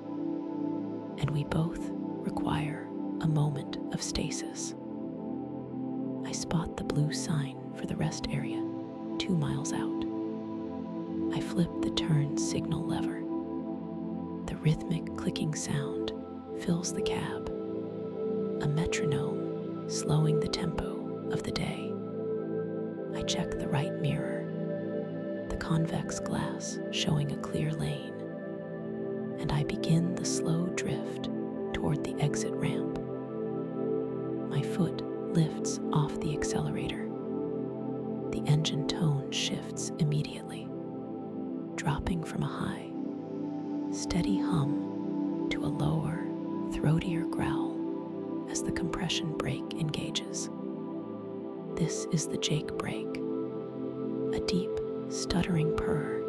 and we both require a moment of stasis. I spot the blue sign for the rest area 2 miles out. I flip the turn signal lever. The rhythmic clicking sound fills the cab, a metronome slowing the tempo of the day. I check the right mirror, the convex glass showing a clear lane, and I begin the slow drift toward the exit ramp. My foot lifts off the accelerator. The engine tone shifts immediately, dropping from a high, steady hum to a lower, throatier growl as the compression brake engages. This is the Jake brake, a deep, stuttering purr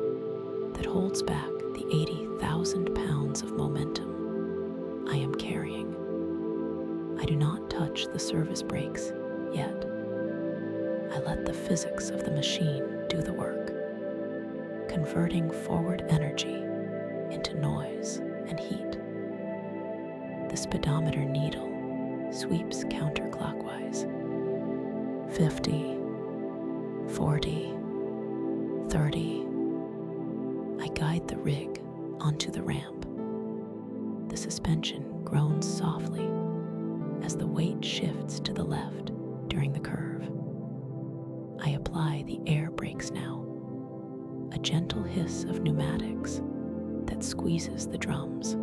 that holds back the 80,000 pounds of momentum I am carrying. I do not touch the service brakes yet. I let the physics of the machine do the work, converting forward energy into noise and heat. The speedometer needle sweeps counterclockwise. 50, 40, 30. I guide the rig onto the ramp. The suspension groans softly as the weight shifts to the left during the curve. I apply the air brakes now, a gentle hiss of pneumatics that squeezes the drums.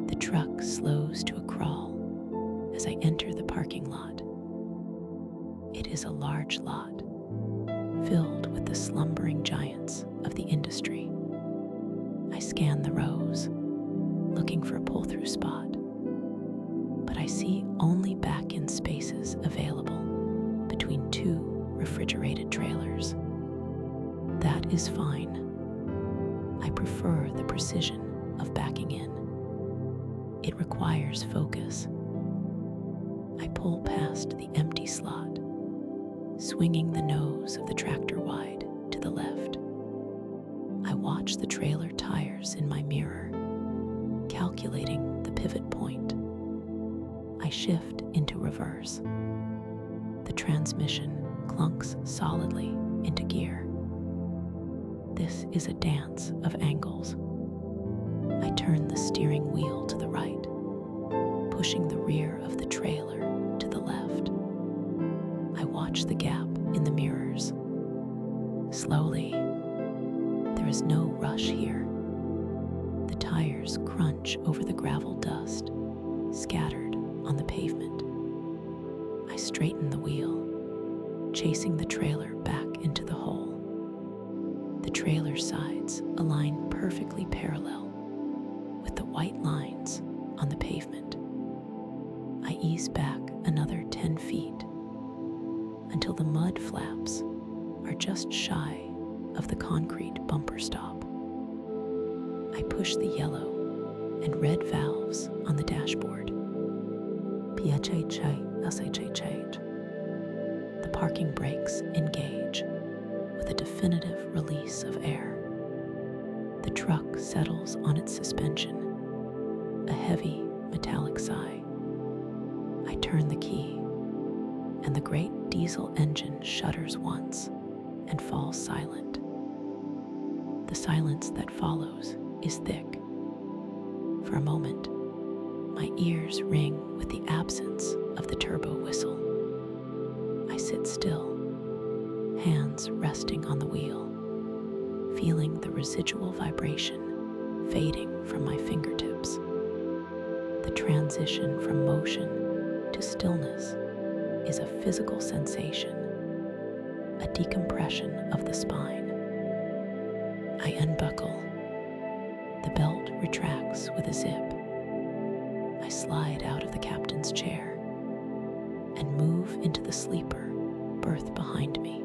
The truck slows to a crawl as I enter the parking lot. It is a large lot, filled with the slumbering giants of the industry. I scan the rows, looking for a pull-through spot, but I see only back-in spaces available between two refrigerated trailers. That is fine. I prefer the precision of backing in. It requires focus. I pull past the empty slot, swinging the nose of the tractor wide to the left. I watch the trailer tires in my mirror, calculating the pivot point. I shift into reverse. The transmission clunks solidly into gear. This is a dance of angles. I turn the steering wheel to the right, pushing the rear of the trailer to the left. I watch the gap in the mirrors. Slowly, there is no rush here. The tires crunch over the gravel dust scattered on the pavement. I straighten the wheel, chasing the trailer back into the hole. The trailer sides align perfectly parallel with the white lines on the pavement. I ease back another 10 feet until the mud flaps are just shy of the concrete bumper stop. I push the yellow and red valves on the dashboard. The parking brakes engage with a definitive release of air. The truck settles on its suspension, a heavy metallic sigh. I turn the key, and the great diesel engine shudders once and falls silent. The silence that follows is thick. For a moment, my ears ring with the absence of the turbo whistle. I sit still, hands resting on the wheel, feeling the residual vibration fading from my fingertips. The transition from motion to stillness is a physical sensation, a decompression of the spine. I unbuckle. The belt retracts with a zip. I slide out of the captain's chair and move into the sleeper berth behind me.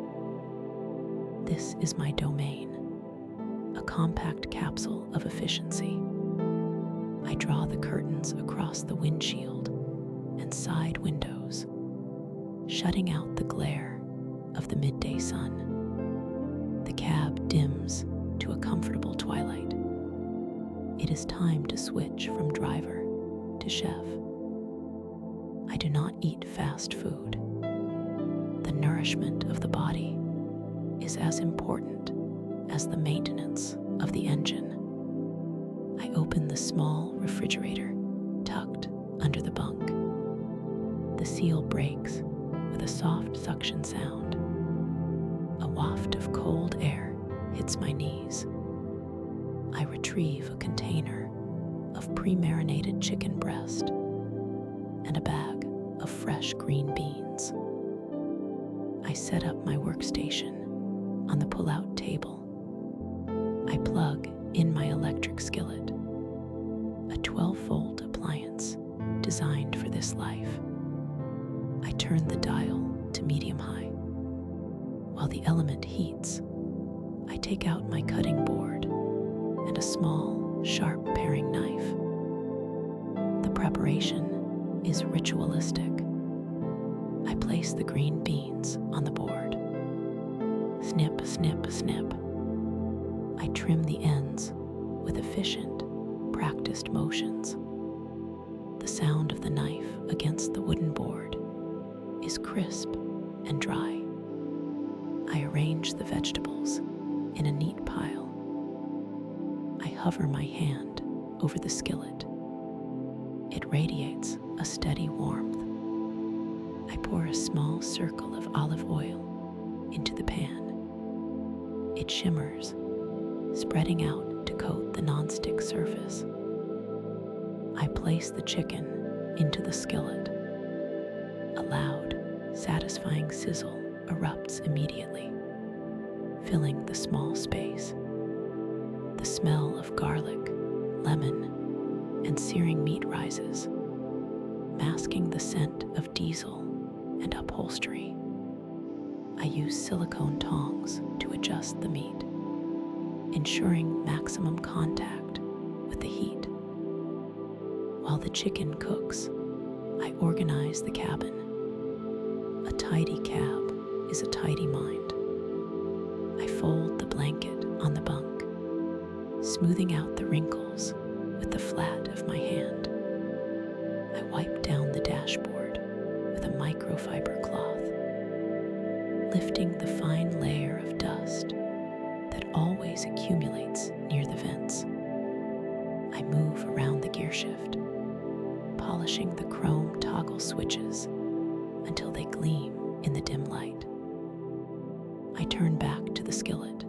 This is my domain, a compact capsule of efficiency. I draw the curtains across the windshield and side windows, shutting out the glare of the midday sun. The cab dims to a comfortable twilight. It is time to switch from driver to chef. I do not eat fast food. The nourishment of the body is as important as the maintenance of the engine. I open the small refrigerator tucked under the bunk. The seal breaks with a soft suction sound. A waft of cold air hits my knees. I retrieve a container of pre-marinated chicken breast and a bag of fresh green beans. I set up my workstation on the pull-out table. I plug in my electric skillet, a 12-volt appliance designed for this life. I turn the dial to medium-high. While the element heats, I take out my cutting board and a small, sharp paring knife. The preparation is ritualistic. I place place the green beans on the board. Snip, snip, snip. I trim the ends with efficient, practiced motions. The sound of the knife against the wooden board is crisp and dry. I arrange the vegetables in a neat pile. I hover my hand over the skillet. It radiates a steady warmth. I pour a small circle of olive oil into the pan. It shimmers, spreading out to coat the nonstick surface. I place the chicken into the skillet. A loud, satisfying sizzle erupts immediately, filling the small space. The smell of garlic, lemon, and searing meat rises, masking the scent of diesel and upholstery. I use silicone tongs to adjust the meat, ensuring maximum contact with the heat. While the chicken cooks, I organize the cabin. A tidy cab is a tidy mind. I fold the blanket on the bunk, smoothing out the wrinkles with the flat of my hand. I wipe down the dashboard with a microfiber cloth, lifting the fine layer of dust that always accumulates near the vents. I move around the gearshift, polishing the chrome toggle switches until they gleam in the dim light. I turn back to the skillet.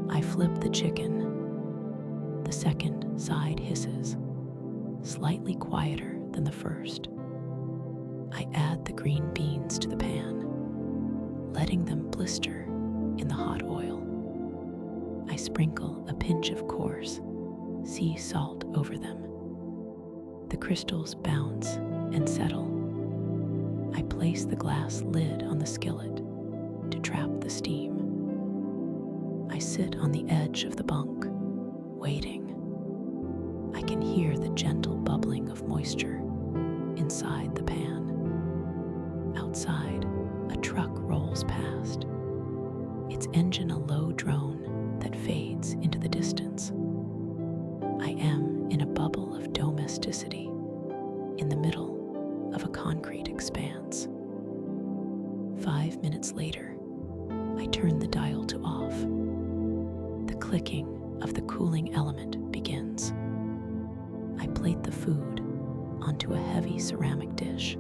I flip the chicken. The second side hisses, slightly quieter than the first. I add the green beans to the pan, letting them blister in the hot oil. I sprinkle a pinch of coarse sea salt over them. The crystals bounce and settle. I place the glass lid on the skillet to trap the steam. I sit on the edge of the bunk, waiting. I can hear the gentle bubbling of moisture inside the pan. Outside, a truck rolls past, its engine a low drone that fades into the distance. I am in a bubble of domesticity in the middle of a concrete expanse. 5 minutes later, I turn the dial to off. The clicking of the cooling element begins. I plate the food onto a heavy ceramic dish.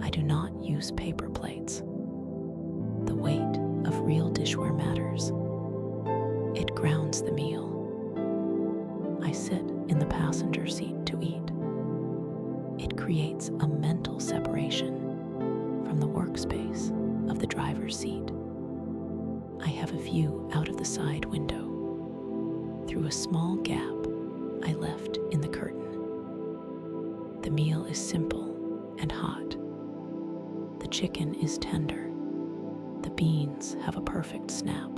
I do not use paper plates. The weight of real dishware matters. It grounds the meal. I sit in the passenger seat to eat. It creates a mental separation from the workspace of the driver's seat. I have a view out of the side window through a small gap I left in the curtain. The meal is simple and hot. The chicken is tender. The beans have a perfect snap.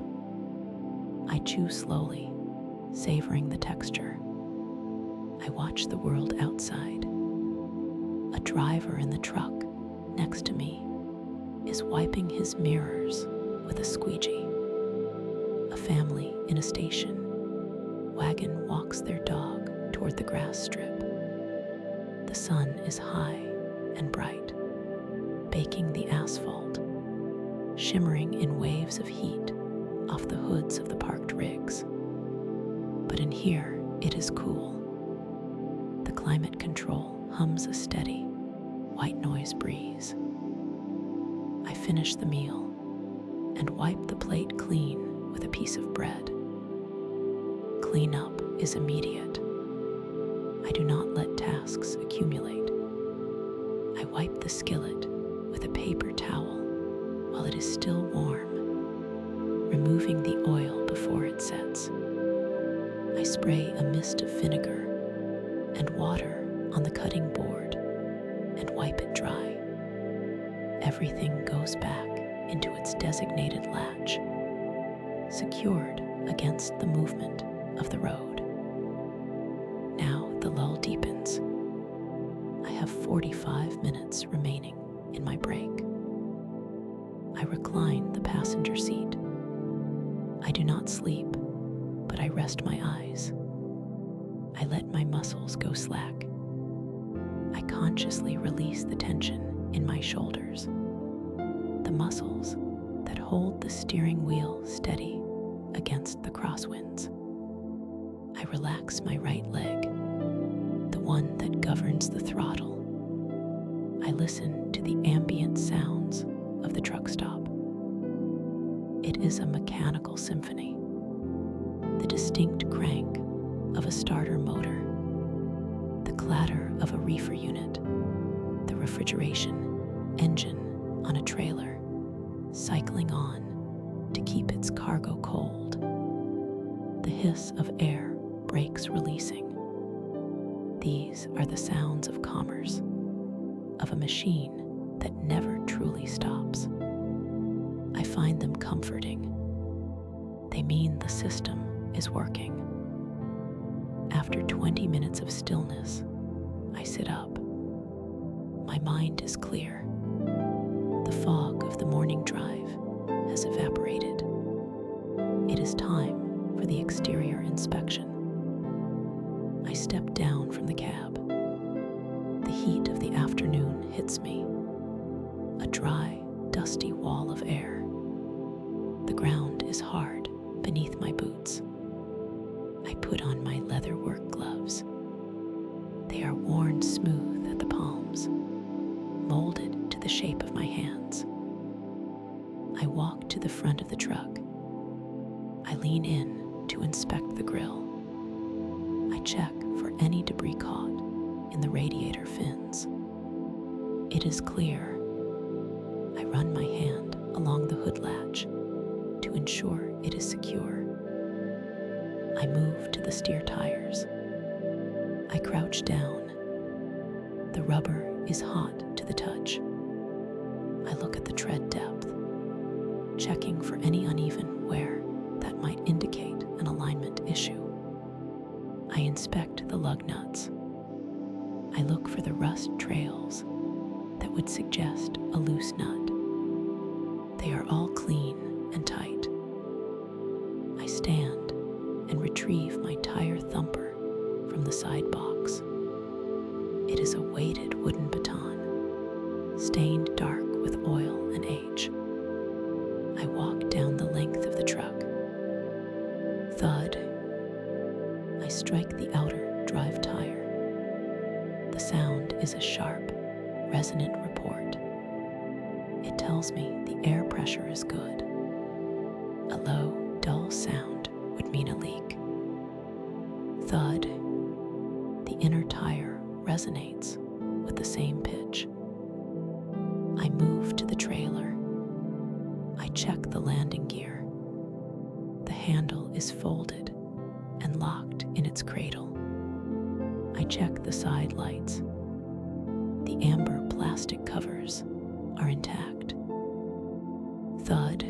I chew slowly, savoring the texture. I watch the world outside. A driver in the truck next to me is wiping his mirrors with a squeegee. A family in a station wagon walks their dog toward the grass strip. The sun is high and bright, baking the asphalt, shimmering in waves of heat off the hoods of the parked rigs. But in here, it is cool. The climate control hums a steady, white noise breeze. I finish the meal and wipe the plate clean with a piece of bread. Cleanup is immediate. I do not let tasks accumulate. I wipe the skillet with a paper towel while it is still warm, removing the oil before it sets. I spray a mist of vinegar and water on the cutting board and wipe it dry. Everything goes back into its designated latch, secured against the movement of the road. Now the lull deepens. I have 45 minutes remaining in my brake. I recline the passenger seat. I do not sleep, but I rest my eyes. I let my muscles go slack. I consciously release the tension in my shoulders, the muscles that hold the steering wheel steady against the crosswinds. I relax my right leg, the one that governs the throttle. I listen to the ambient sounds of the truck stop. It is a mechanical symphony, the distinct crank of a starter motor, the clatter of a reefer unit, the refrigeration engine on a trailer, cycling on to keep its cargo cold, the hiss of air brakes releasing. These are the sounds of commerce, of a machine that never truly stops. I find them comforting. They mean the system is working. After 20 minutes of stillness, I sit up. My mind is clear. The fog of the morning drive has evaporated. It is time for the exterior inspection. I step down from the cab. The heat of the afternoon hits me. A dry, dusty wall of air. The ground is hard beneath my boots. I put on my leather work gloves. They are worn smooth at the palms, molded to the shape of my hands. I walk to the front of the truck. I lean in to inspect the grille. I check for any debris caught in the radiator fins. It is clear. I run my hand along the hood latch to ensure it is secure. I move to the steer tires. I crouch down. The rubber is hot to the touch. I look at the tread depth, checking for any uneven wear that might indicate an alignment issue. I inspect the lug nuts. I look for the rust trails that would suggest a loose nut. They are all clean and tight. I stand and retrieve my tire thumper from the side box. It is a weighted wooden baton, stained dark with oil and age. I walk down the length of the truck. Thud. I strike the outer drive tire. The sound is a sharp, resonant report. It tells me the air pressure is good. A low, dull sound would mean a leak. Thud. The inner tire resonates with the same pitch. I move to the trailer. I check the landing gear. The handle is folded and locked in its cradle. I check the side lights. The amber plastic covers are intact. Thud,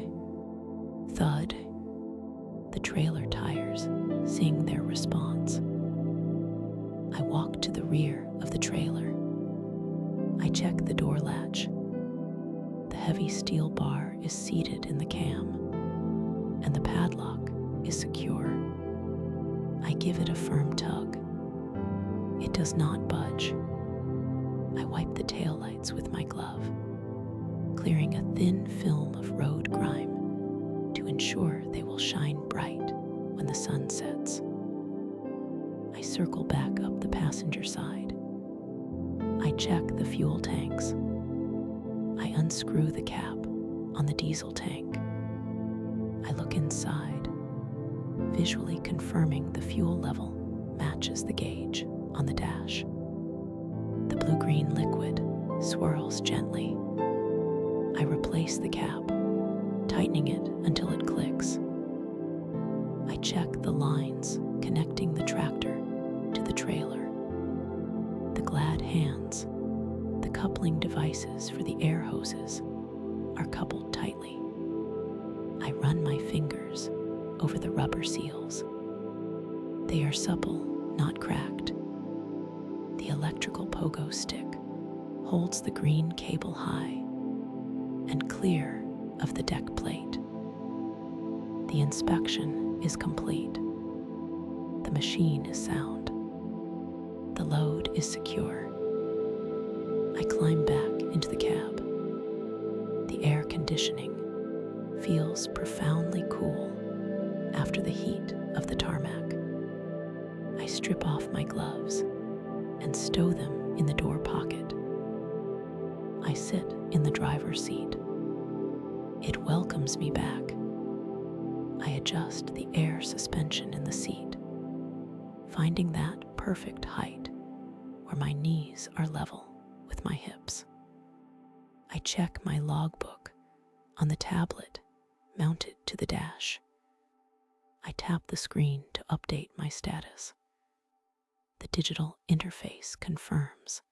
thud. The trailer tires sing their response. I walk to the rear of the trailer. I check the door latch. The heavy steel bar is seated in the cam, and the padlock is secure. I give it a firm tug. It does not budge. I wipe the taillights with my glove, clearing a thin film of road grime to ensure they will shine bright when the sun sets. I circle back up the passenger side. I check the fuel tanks. I unscrew the cap on the diesel tank. I look inside, visually confirming the fuel level matches the gauge on the dash. The blue-green liquid swirls gently. I replace the cap, tightening it until it clicks. I check the lines connecting the tractor to the trailer. The glad hands, the coupling devices for the air hoses, are coupled tightly. I run my fingers over the rubber seals. They are supple, not cracked. The electrical pogo stick holds the green cable high and clear of the deck plate. The inspection is complete. The machine is sound. The load is secure. I climb back into the cab. The air conditioning feels profoundly cool after the heat of the tarmac. I strip off my gloves and stow them in the door pocket. I sit in the driver's seat. It welcomes me back. I adjust the air suspension in the seat, finding that perfect height where my knees are level with my hips. I check my logbook on the tablet mounted to the dash. I tap the screen to update my status. The digital interface confirms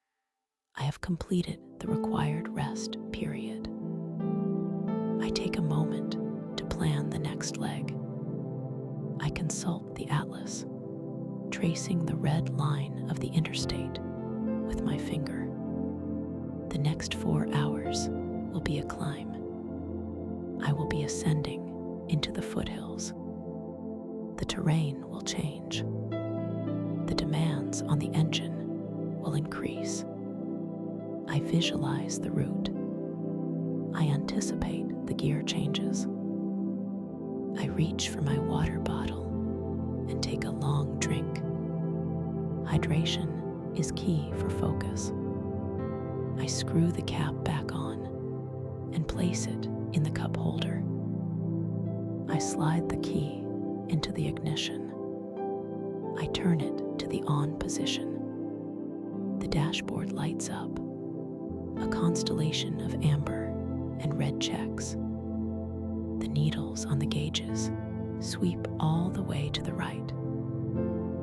I have completed the required rest period. I take a moment to plan the next leg. I consult the atlas, tracing the red line of the interstate with my finger. The next 4 hours will be a climb. I will be ascending into the foothills. The terrain will change. The demands on the engine will increase. I visualize the route. I anticipate the gear changes. I reach for my water bottle and take a long drink. Hydration is key for focus. I screw the cap back on and place it in the cup holder. I slide the key into the ignition. I turn it to the on position. The dashboard lights up, a constellation of amber and red checks. The needles on the gauges sweep all the way to the right,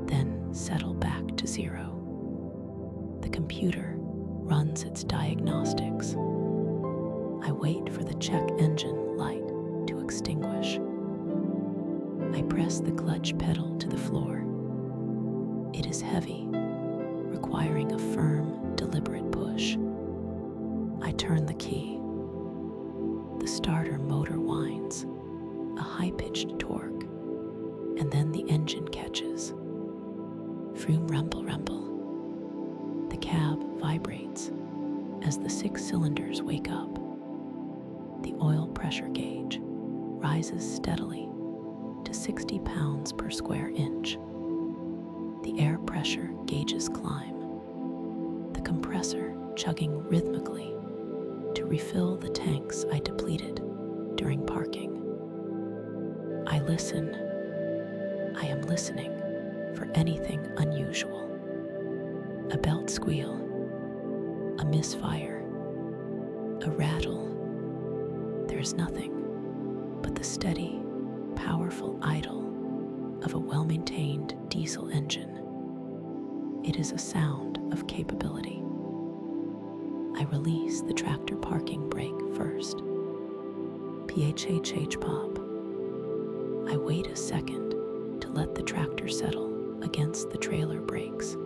then settle back to 0. The computer runs its diagnostics. I wait for the check engine light to extinguish. I press the clutch pedal to the floor. It is heavy, requiring a firm, deliberate push. I turn the key. The starter motor whines, a high-pitched torque, and then the engine catches. Vroom, rumble, rumble. The cab vibrates as the 6 cylinders wake up. The oil pressure gauge rises steadily to 60 pounds per square inch. The air pressure gauges climb, the compressor chugging rhythmically to refill the tanks I depleted during parking. I listen. I am listening for anything unusual. A belt squeal, a misfire, a rattle. There's nothing but the steady, powerful idle of a well-maintained diesel engine. It is a sound of capability. I release the tractor parking brake first. P-H-H-H pop. I wait a second to let the tractor settle against the trailer brakes,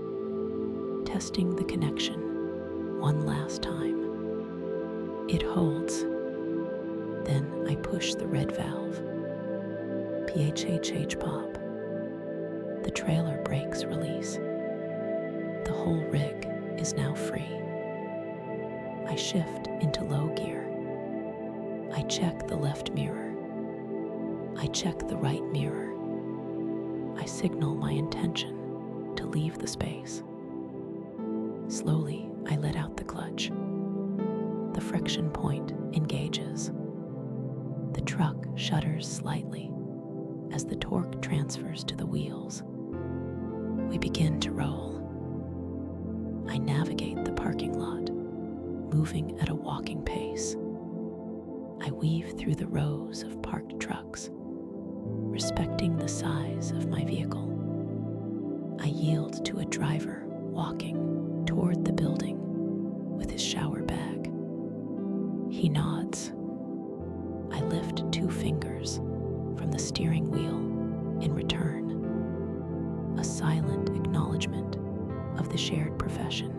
testing the connection one last time. It holds. Then I push the red valve. P-H-H-H pop. The trailer brakes release. The whole rig is now free. I shift into low gear. I check the left mirror. I check the right mirror. I signal my intention to leave the space. Slowly, I let out the clutch. The friction point engages. The truck shudders slightly as the torque transfers to the wheels. We begin to roll. I navigate the parking lot, moving at a walking pace. I weave through the rows of parked trucks, respecting the size of my vehicle. I yield to a driver walking toward the building with his shower bag. He nods. I lift 2 fingers from the steering wheel in return, a silent acknowledgement of the shared profession.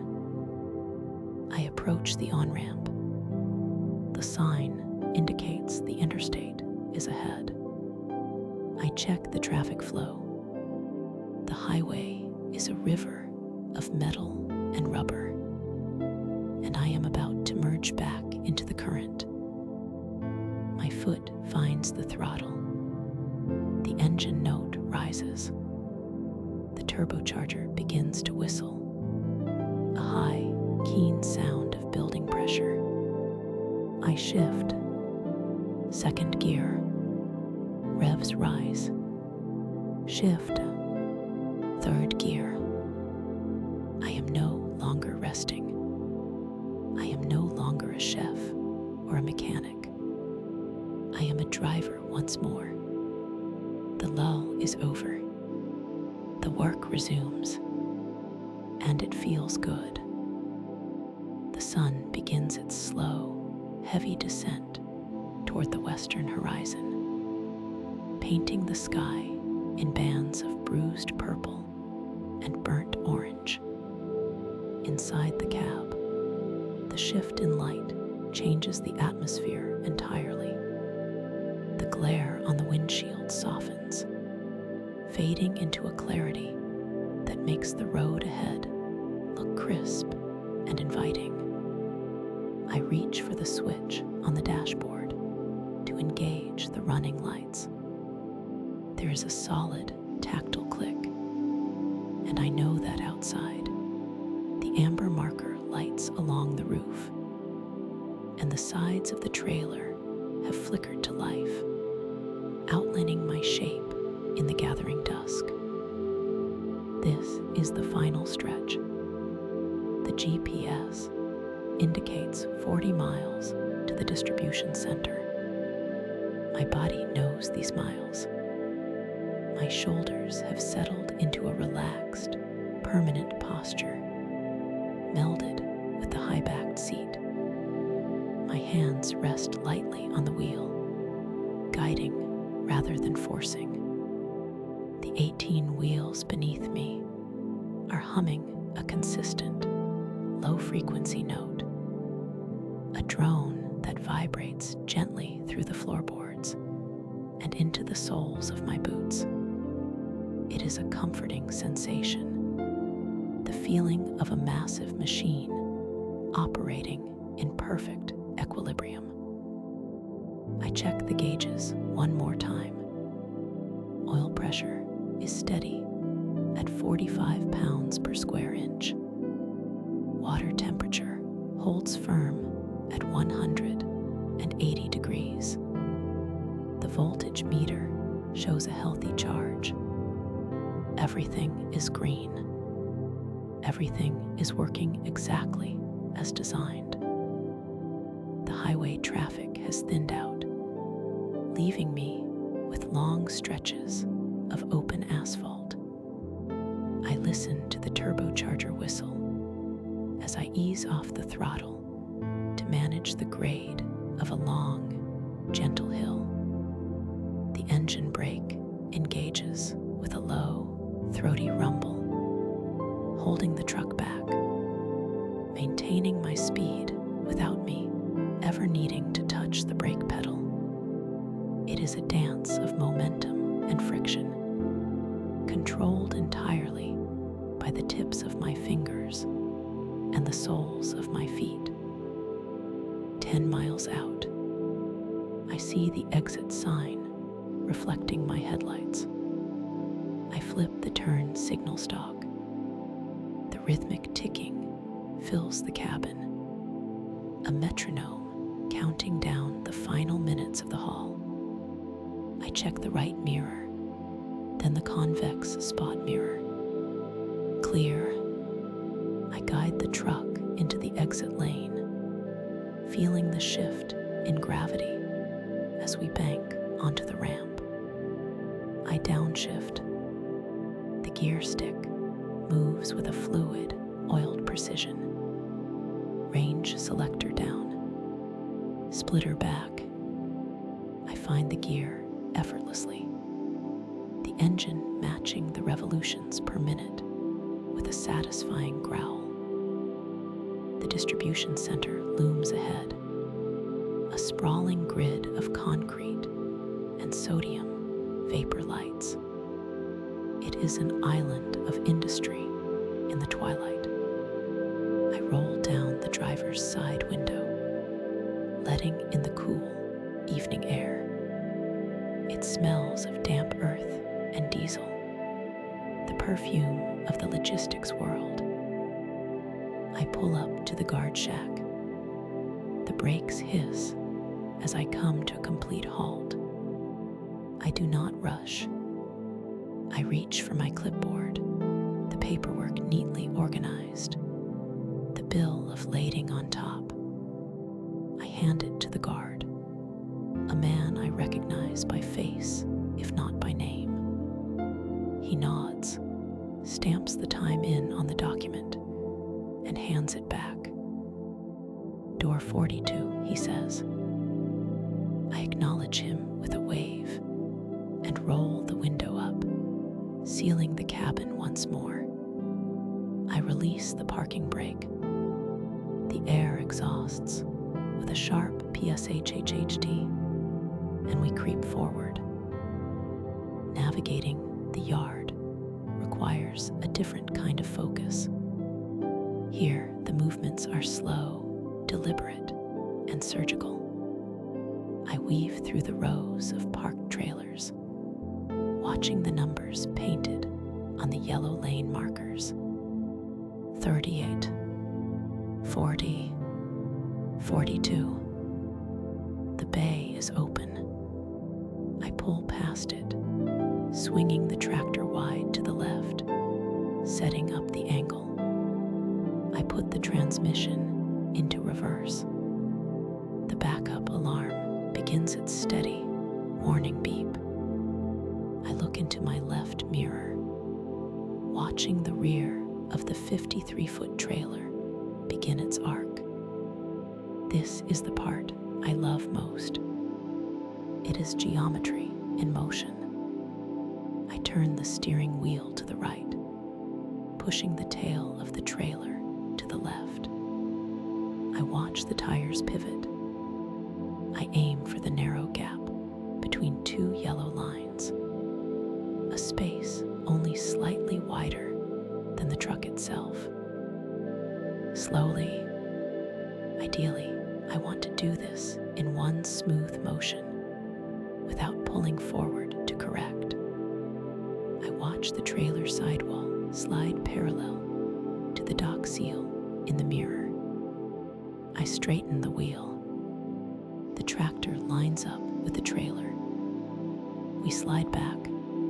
I appreciate approach the on-ramp. The sign indicates the interstate is ahead. I check the traffic flow. The highway is a river of metal and rubber, and I am about to merge back into the current. My foot finds the throttle. The engine note rises. The turbocharger begins to whistle. A high, keen sound of building pressure. I shift. Second gear. Revs rise. Shift. Third gear. I am no longer resting. I am no longer a chef or a mechanic. I am a driver once more. The lull is over. The work resumes, and it feels good. The sun begins its slow, heavy descent toward the western horizon, painting the sky in bands of bruised purple and burnt orange. Inside the cab, the shift in light changes the atmosphere entirely. The glare on the windshield softens, fading into a clarity that makes the road ahead look crisp and inviting. I reach for the switch on the dashboard to engage the running lights. There is a solid, tactile click, and I know that outside, the amber marker lights along the roof, and the sides of the trailer have flickered to life, outlining my shape in the gathering dusk. This is the final stretch. The GPS indicates 40 miles to the distribution center. My body knows these miles. My shoulders have settled into a relaxed, permanent posture, melded with the high-backed seat. My hands rest lightly on the wheel, guiding rather than forcing. The 18 wheels beneath me are humming a consistent, low-frequency note, a drone that vibrates gently through the floorboards and into the soles of my boots. It is a comforting sensation, the feeling of a massive machine operating in perfect equilibrium. I check the gauges one more time. Oil pressure is steady at 45 pounds per square inch. Water temperature holds firm at 180 degrees. The voltage meter shows a healthy charge. Everything is green. Everything is working exactly as designed. The highway traffic has thinned out, leaving me with long stretches of open asphalt. I listen to the turbocharger whistle as I ease off the throttle to manage the grade of a long, gentle hill. The engine brake engages with a low, throaty rumble, holding the truck back, maintaining my speed without me ever needing to touch the brake pedal. It is a dance of momentum and friction, controlled entirely by the tips of my fingers and the soles of my feet. 10 miles out, I see the exit sign reflecting my headlights. I flip the turn signal stalk. The rhythmic ticking fills the cabin, a metronome counting down the final minutes of the haul. I check the right mirror, then the convex spot mirror. Clear. I guide the truck into the exit lane, feeling the shift in gravity as we bank onto the ramp. I downshift. The gear stick moves with a fluid, oiled precision. Range selector down. Splitter back. I find the gear effortlessly. The engine matching the revolutions per minute with a satisfying growl. The distribution center looms ahead, a sprawling grid of concrete and sodium vapor lights. It is an island of industry in the twilight. I roll down the driver's side window, letting in the cool evening air. It smells of damp earth and diesel, the perfume of the logistics world. I pull up to the guard shack. The brakes hiss as I come to a complete halt. I do not rush. I reach for my clipboard, the paperwork neatly organized, the bill of lading on top. I hand it to the guard, a man I recognize by face, if not by name. He nods, stamps the time in on the document, and hands it back. Door 42, he says. I acknowledge him with a wave and roll the window up, sealing the cabin once more. I release the parking brake. The air exhausts with a sharp PSHHHD, and we creep forward. Navigating the yard requires a different kind of focus. Here, the movements are slow, deliberate, and surgical. I weave through the rows of parked trailers, watching the numbers painted on the yellow lane markers. 38, 40, 42. The bay is open. I pull past it, swinging the tractor wide to the left, setting up the angle. I put the transmission into reverse. The backup alarm begins its steady warning beep. I look into my left mirror, watching the rear of the 53-foot trailer begin its arc. This is the part I love most. It is geometry in motion. I turn the steering wheel to the right, pushing the tail of the trailer to the left. I watch the tires pivot. I aim for the narrow gap between two yellow lines, a space only slightly wider than the truck itself. Slowly, ideally, I want to do this in one smooth motion, without pulling forward to correct. I watch the trailer sidewall slide parallel to the dock seal in the mirror. I straighten the wheel. The tractor lines up with the trailer. We slide back,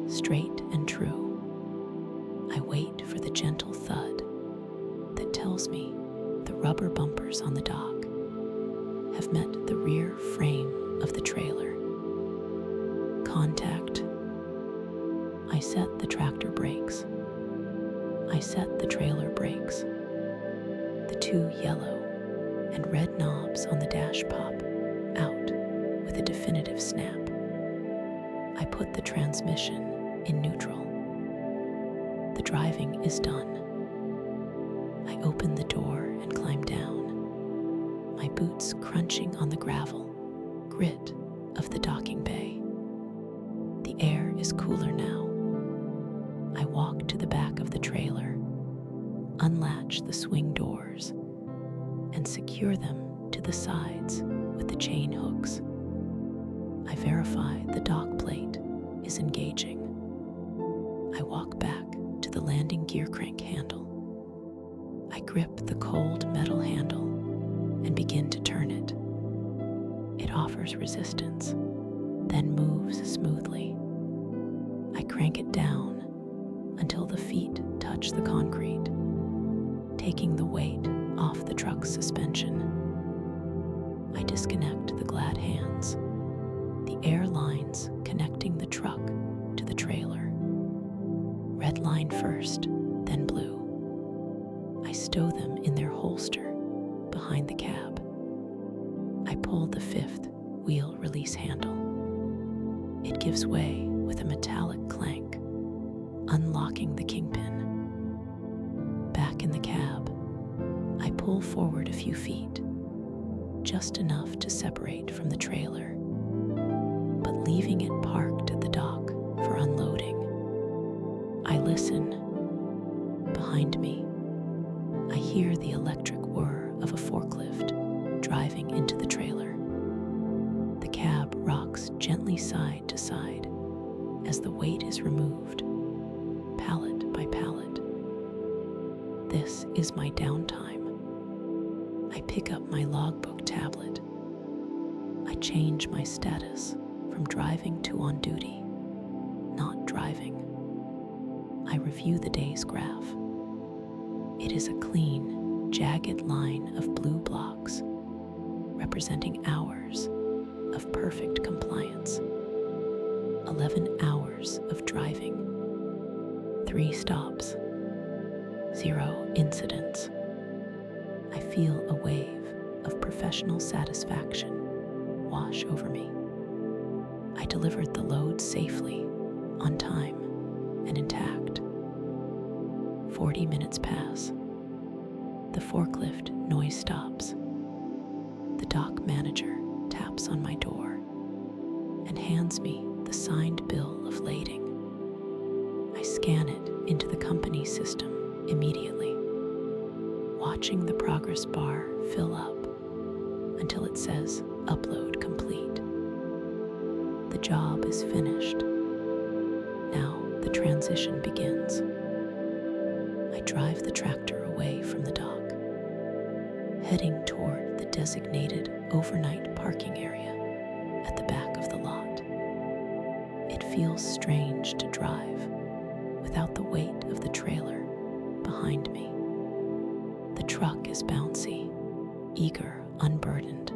straight and true. I wait for the gentle thud that tells me the rubber bumpers on the dock have met the rear frame of the trailer. Contact. I set the tractor brakes. I set the trailer brakes. The two yellow and red knobs on the dash pop out with a definitive snap. I put the transmission in neutral. The driving is done. I open the door and climb down, my boots crunching on the gravel, grit of the docking bay. The air is cooler now. I walk to the back of the trailer, unlatch the swing doors, and secure them to the sides with the chain hooks. I verify the dock plate is engaging. I walk back to the landing gear crank handle. I grip the cold metal handle and begin to turn it. It offers resistance, then moves smoothly. I crank it down until the feet touch the concrete, taking the weight off the truck's suspension. I disconnect the glad hands, the air lines connecting the truck to the trailer. Red line first, then blue. I stow them in their holster behind the cab. I pull the fifth wheel release handle. It gives way with a metallic clank, unlocking the kingpin. Back in the cab, I pull forward a few feet, just enough to separate from the trailer, but leaving it parked at the dock for unloading. I listen. Behind me, I hear the electric whir of a forklift driving into the trailer. The cab rocks gently side to side as the weight is removed, pallet by pallet. This is my downtime. I pick up my logbook tablet. I change my status from driving to on duty, not driving. I review the day's graph. It is a clean, jagged line of blue blocks representing hours of perfect compliance. 11 hours of driving, 3 stops, 0 incidents. I feel a wave of professional satisfaction wash over me. I delivered the load safely, on time, and intact. 40 minutes pass. The forklift noise stops. The dock manager taps on my door and hands me the signed bill of lading. I scan it into the company system immediately, watching the progress bar fill up until it says upload complete. The job is finished. Now the transition begins. I drive the tractor away from the dock, heading toward the designated overnight parking area at the back of the lot. It feels strange to drive without the weight of the trailer behind me. The truck is bouncy, eager, unburdened.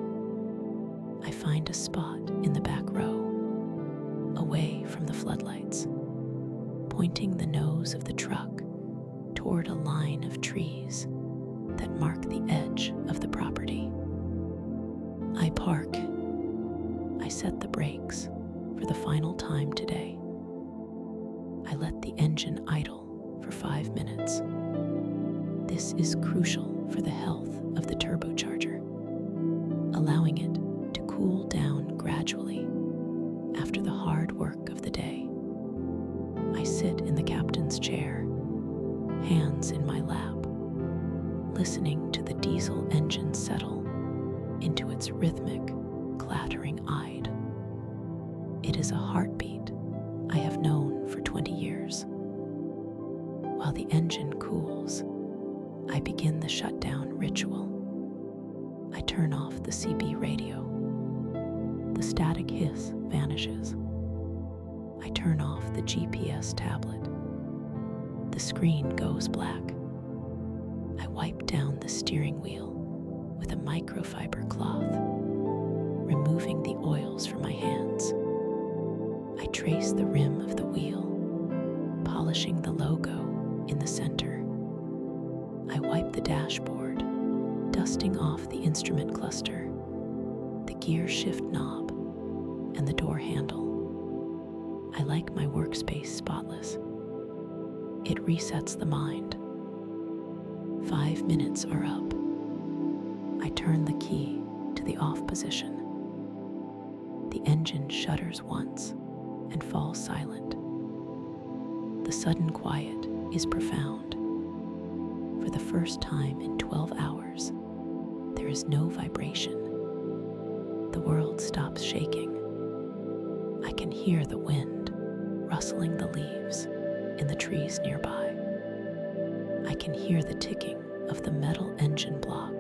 I find a spot in the back row, away from the floodlights, pointing the nose of the truck toward a line of trees that mark the edge of the property. I park. I set the brakes for the final time today. I let the engine idle for 5 minutes. This is crucial for the health of the turbocharger, allowing it to cool down gradually after the hard work of the day. I sit in the captain's chair, hands in my lap, listening to the diesel engine settle into its rhythmic, clattering ide. It is a heartbeat I have known for 20 years. While the engine cools, I begin the shutdown ritual. I turn off the CB radio. The static hiss vanishes. I turn off the GPS tablet. The screen goes black. I wipe down the steering wheel with a microfiber cloth, removing the oils from my hands. I trace the rim of the wheel, polishing the logo in the center. I wipe the dashboard, dusting off the instrument cluster, the gear shift knob, and the door handle. I like my workspace spotless. It resets the mind. 5 minutes are up. I turn the key to the off position. The engine shudders once and falls silent. The sudden quiet is profound. For the first time in 12 hours, there is no vibration. The world stops shaking. I can hear the wind rustling the leaves in the trees nearby. I can hear the ticking of the metal engine block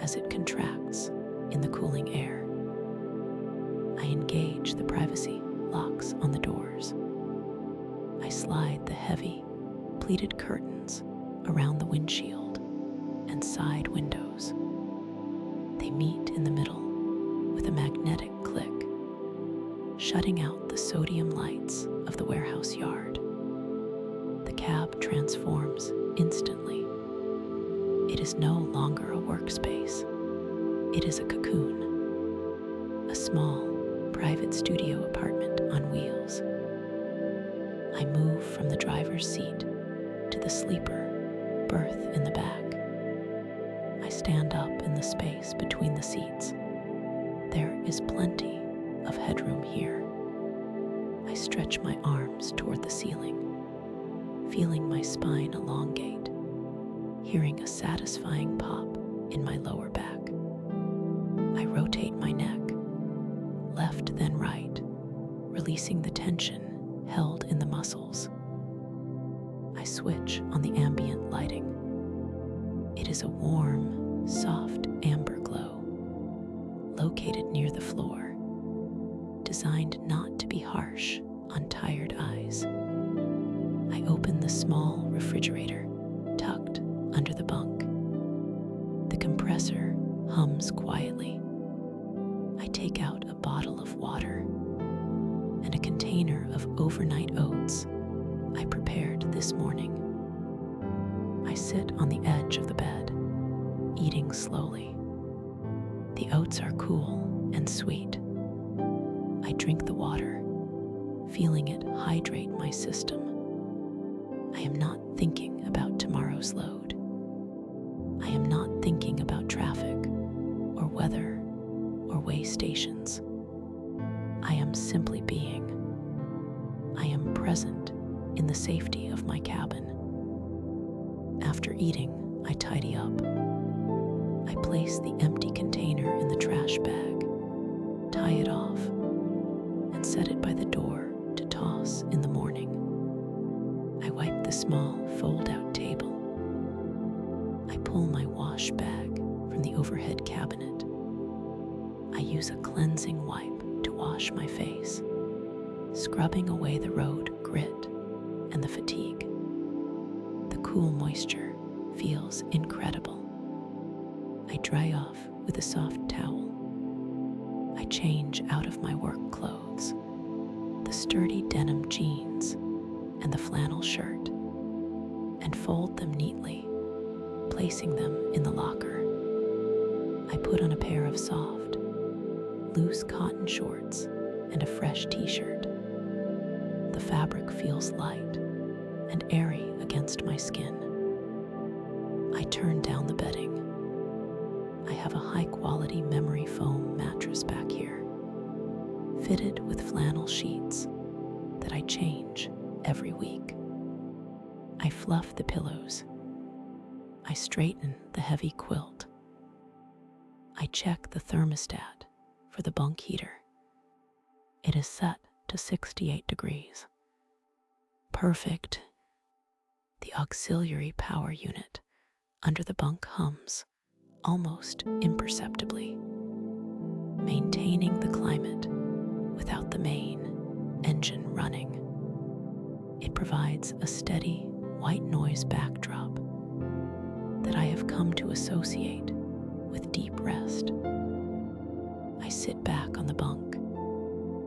as it contracts in the cooling air. I engage the privacy locks on the doors. I slide the heavy, pleated curtains around the windshield and side windows. They meet in the middle with a magnetic click, shutting out the sodium lights of the warehouse yard. The cab transforms instantly. It is no longer a workspace. It is a cocoon, a small, private studio apartment on wheels. I move from the driver's seat to the sleeper berth in the back. stand up in the space between the seats. There is plenty of headroom here. I stretch my arms toward the ceiling, feeling my spine elongate, hearing a satisfying pop in my lower back. I rotate my neck, left then right, releasing the tension held in the muscles. I switch on the ambient lighting. It is a warm, soft amber glow, located near the floor, designed not to be harsh on tired eyes. I open the small refrigerator tucked under the bunk. The compressor hums quietly. I take out a bottle of water and a container of overnight oats I prepared this morning. I sit on the edge of the bed, eating slowly. The oats are cool and sweet. I drink the water, feeling it hydrate my system. I am not thinking about tomorrow's load. I am not thinking about traffic or weather or way stations. I am simply being. I am present in the safety of my cabin. After eating, I tidy up. I place the empty container in the trash bag, tie it off, and set it by the door to toss in the morning. I wipe the small fold-out table. I pull my wash bag from the overhead cabinet. I use a cleansing wipe to wash my face, scrubbing away the road grit and the fatigue. The cool moisture feels incredible. I dry off with a soft towel. I change out of my work clothes, the sturdy denim jeans and the flannel shirt, and fold them neatly, placing them in the locker. I put on a pair of soft, loose cotton shorts and a fresh t-shirt. The fabric feels light and airy against my skin. I turn down the bedding. I have a high-quality memory foam mattress back here, fitted with flannel sheets that I change every week. I fluff the pillows. I straighten the heavy quilt. I check the thermostat for the bunk heater. It is set to 68 degrees. Perfect. The auxiliary power unit under the bunk hums almost imperceptibly, maintaining the climate without the main engine running. It provides a steady white noise backdrop that I have come to associate with deep rest. I sit back on the bunk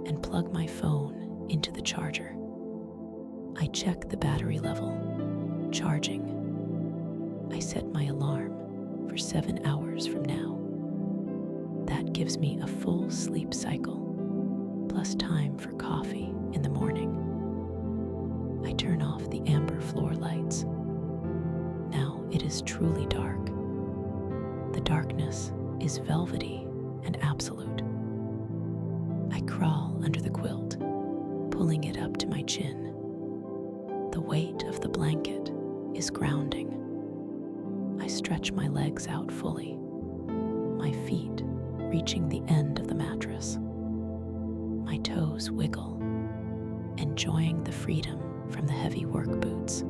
and plug my phone into the charger. I check the battery level, charging. I set my alarm for 7 hours from now. That gives me a full sleep cycle, plus time for coffee in the morning. I turn off the amber floor lights. Now it is truly dark. The darkness is velvety and absolute. I crawl under the quilt, pulling it up to my chin. The weight of the blanket is grounding. I stretch my legs out fully, my feet reaching the end of the mattress. My toes wiggle, enjoying the freedom from the heavy work boots.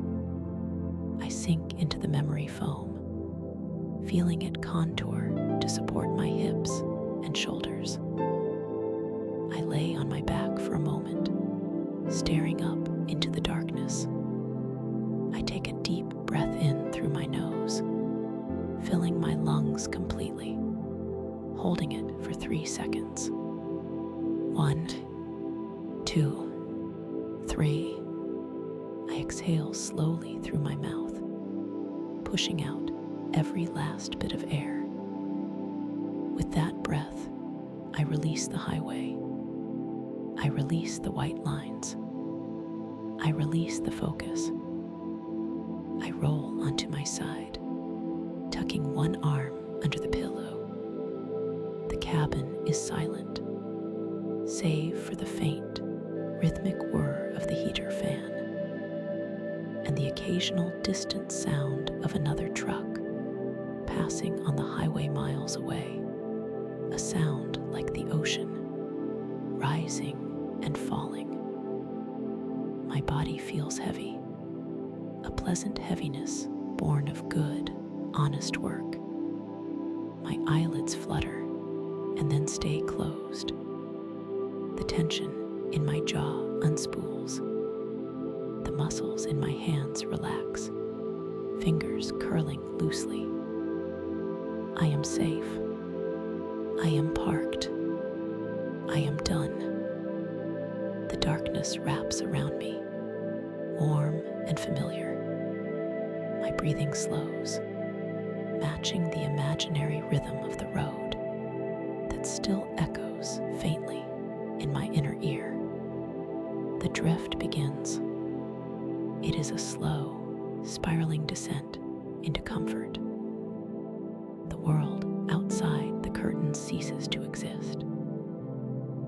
I sink into the memory foam, feeling it contour to support my hips and shoulders. I lay on my back for a moment, staring up into the darkness. I take a deep breath in through my nose, filling my lungs completely, holding it for 3 seconds. 1, 2, 3. I exhale slowly through my mouth, pushing out every last bit of air. With that breath, I release the highway. I release the white lines. I release the focus. I roll onto my side, tucking one arm under the pillow. The cabin is silent, save for the faint, rhythmic whir of the heater fan and the occasional distant sound of another truck passing on the highway miles away, a sound like the ocean, rising and falling. My body feels heavy, a pleasant heaviness born of good, honest work. My eyelids flutter and then stay closed. The tension in my jaw unspools. The muscles in my hands relax, fingers curling loosely. I am safe. I am parked. I am done. The darkness wraps around me, warm and familiar. My breathing slows, matching the imaginary rhythm of the road that still echoes faintly in my inner ear. The drift begins. It is a slow, spiraling descent into comfort. The world outside the curtains ceases to exist.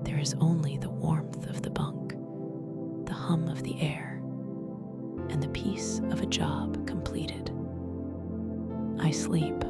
There is only the warmth of the bunk, the hum of the air, and the peace of a job completed. I sleep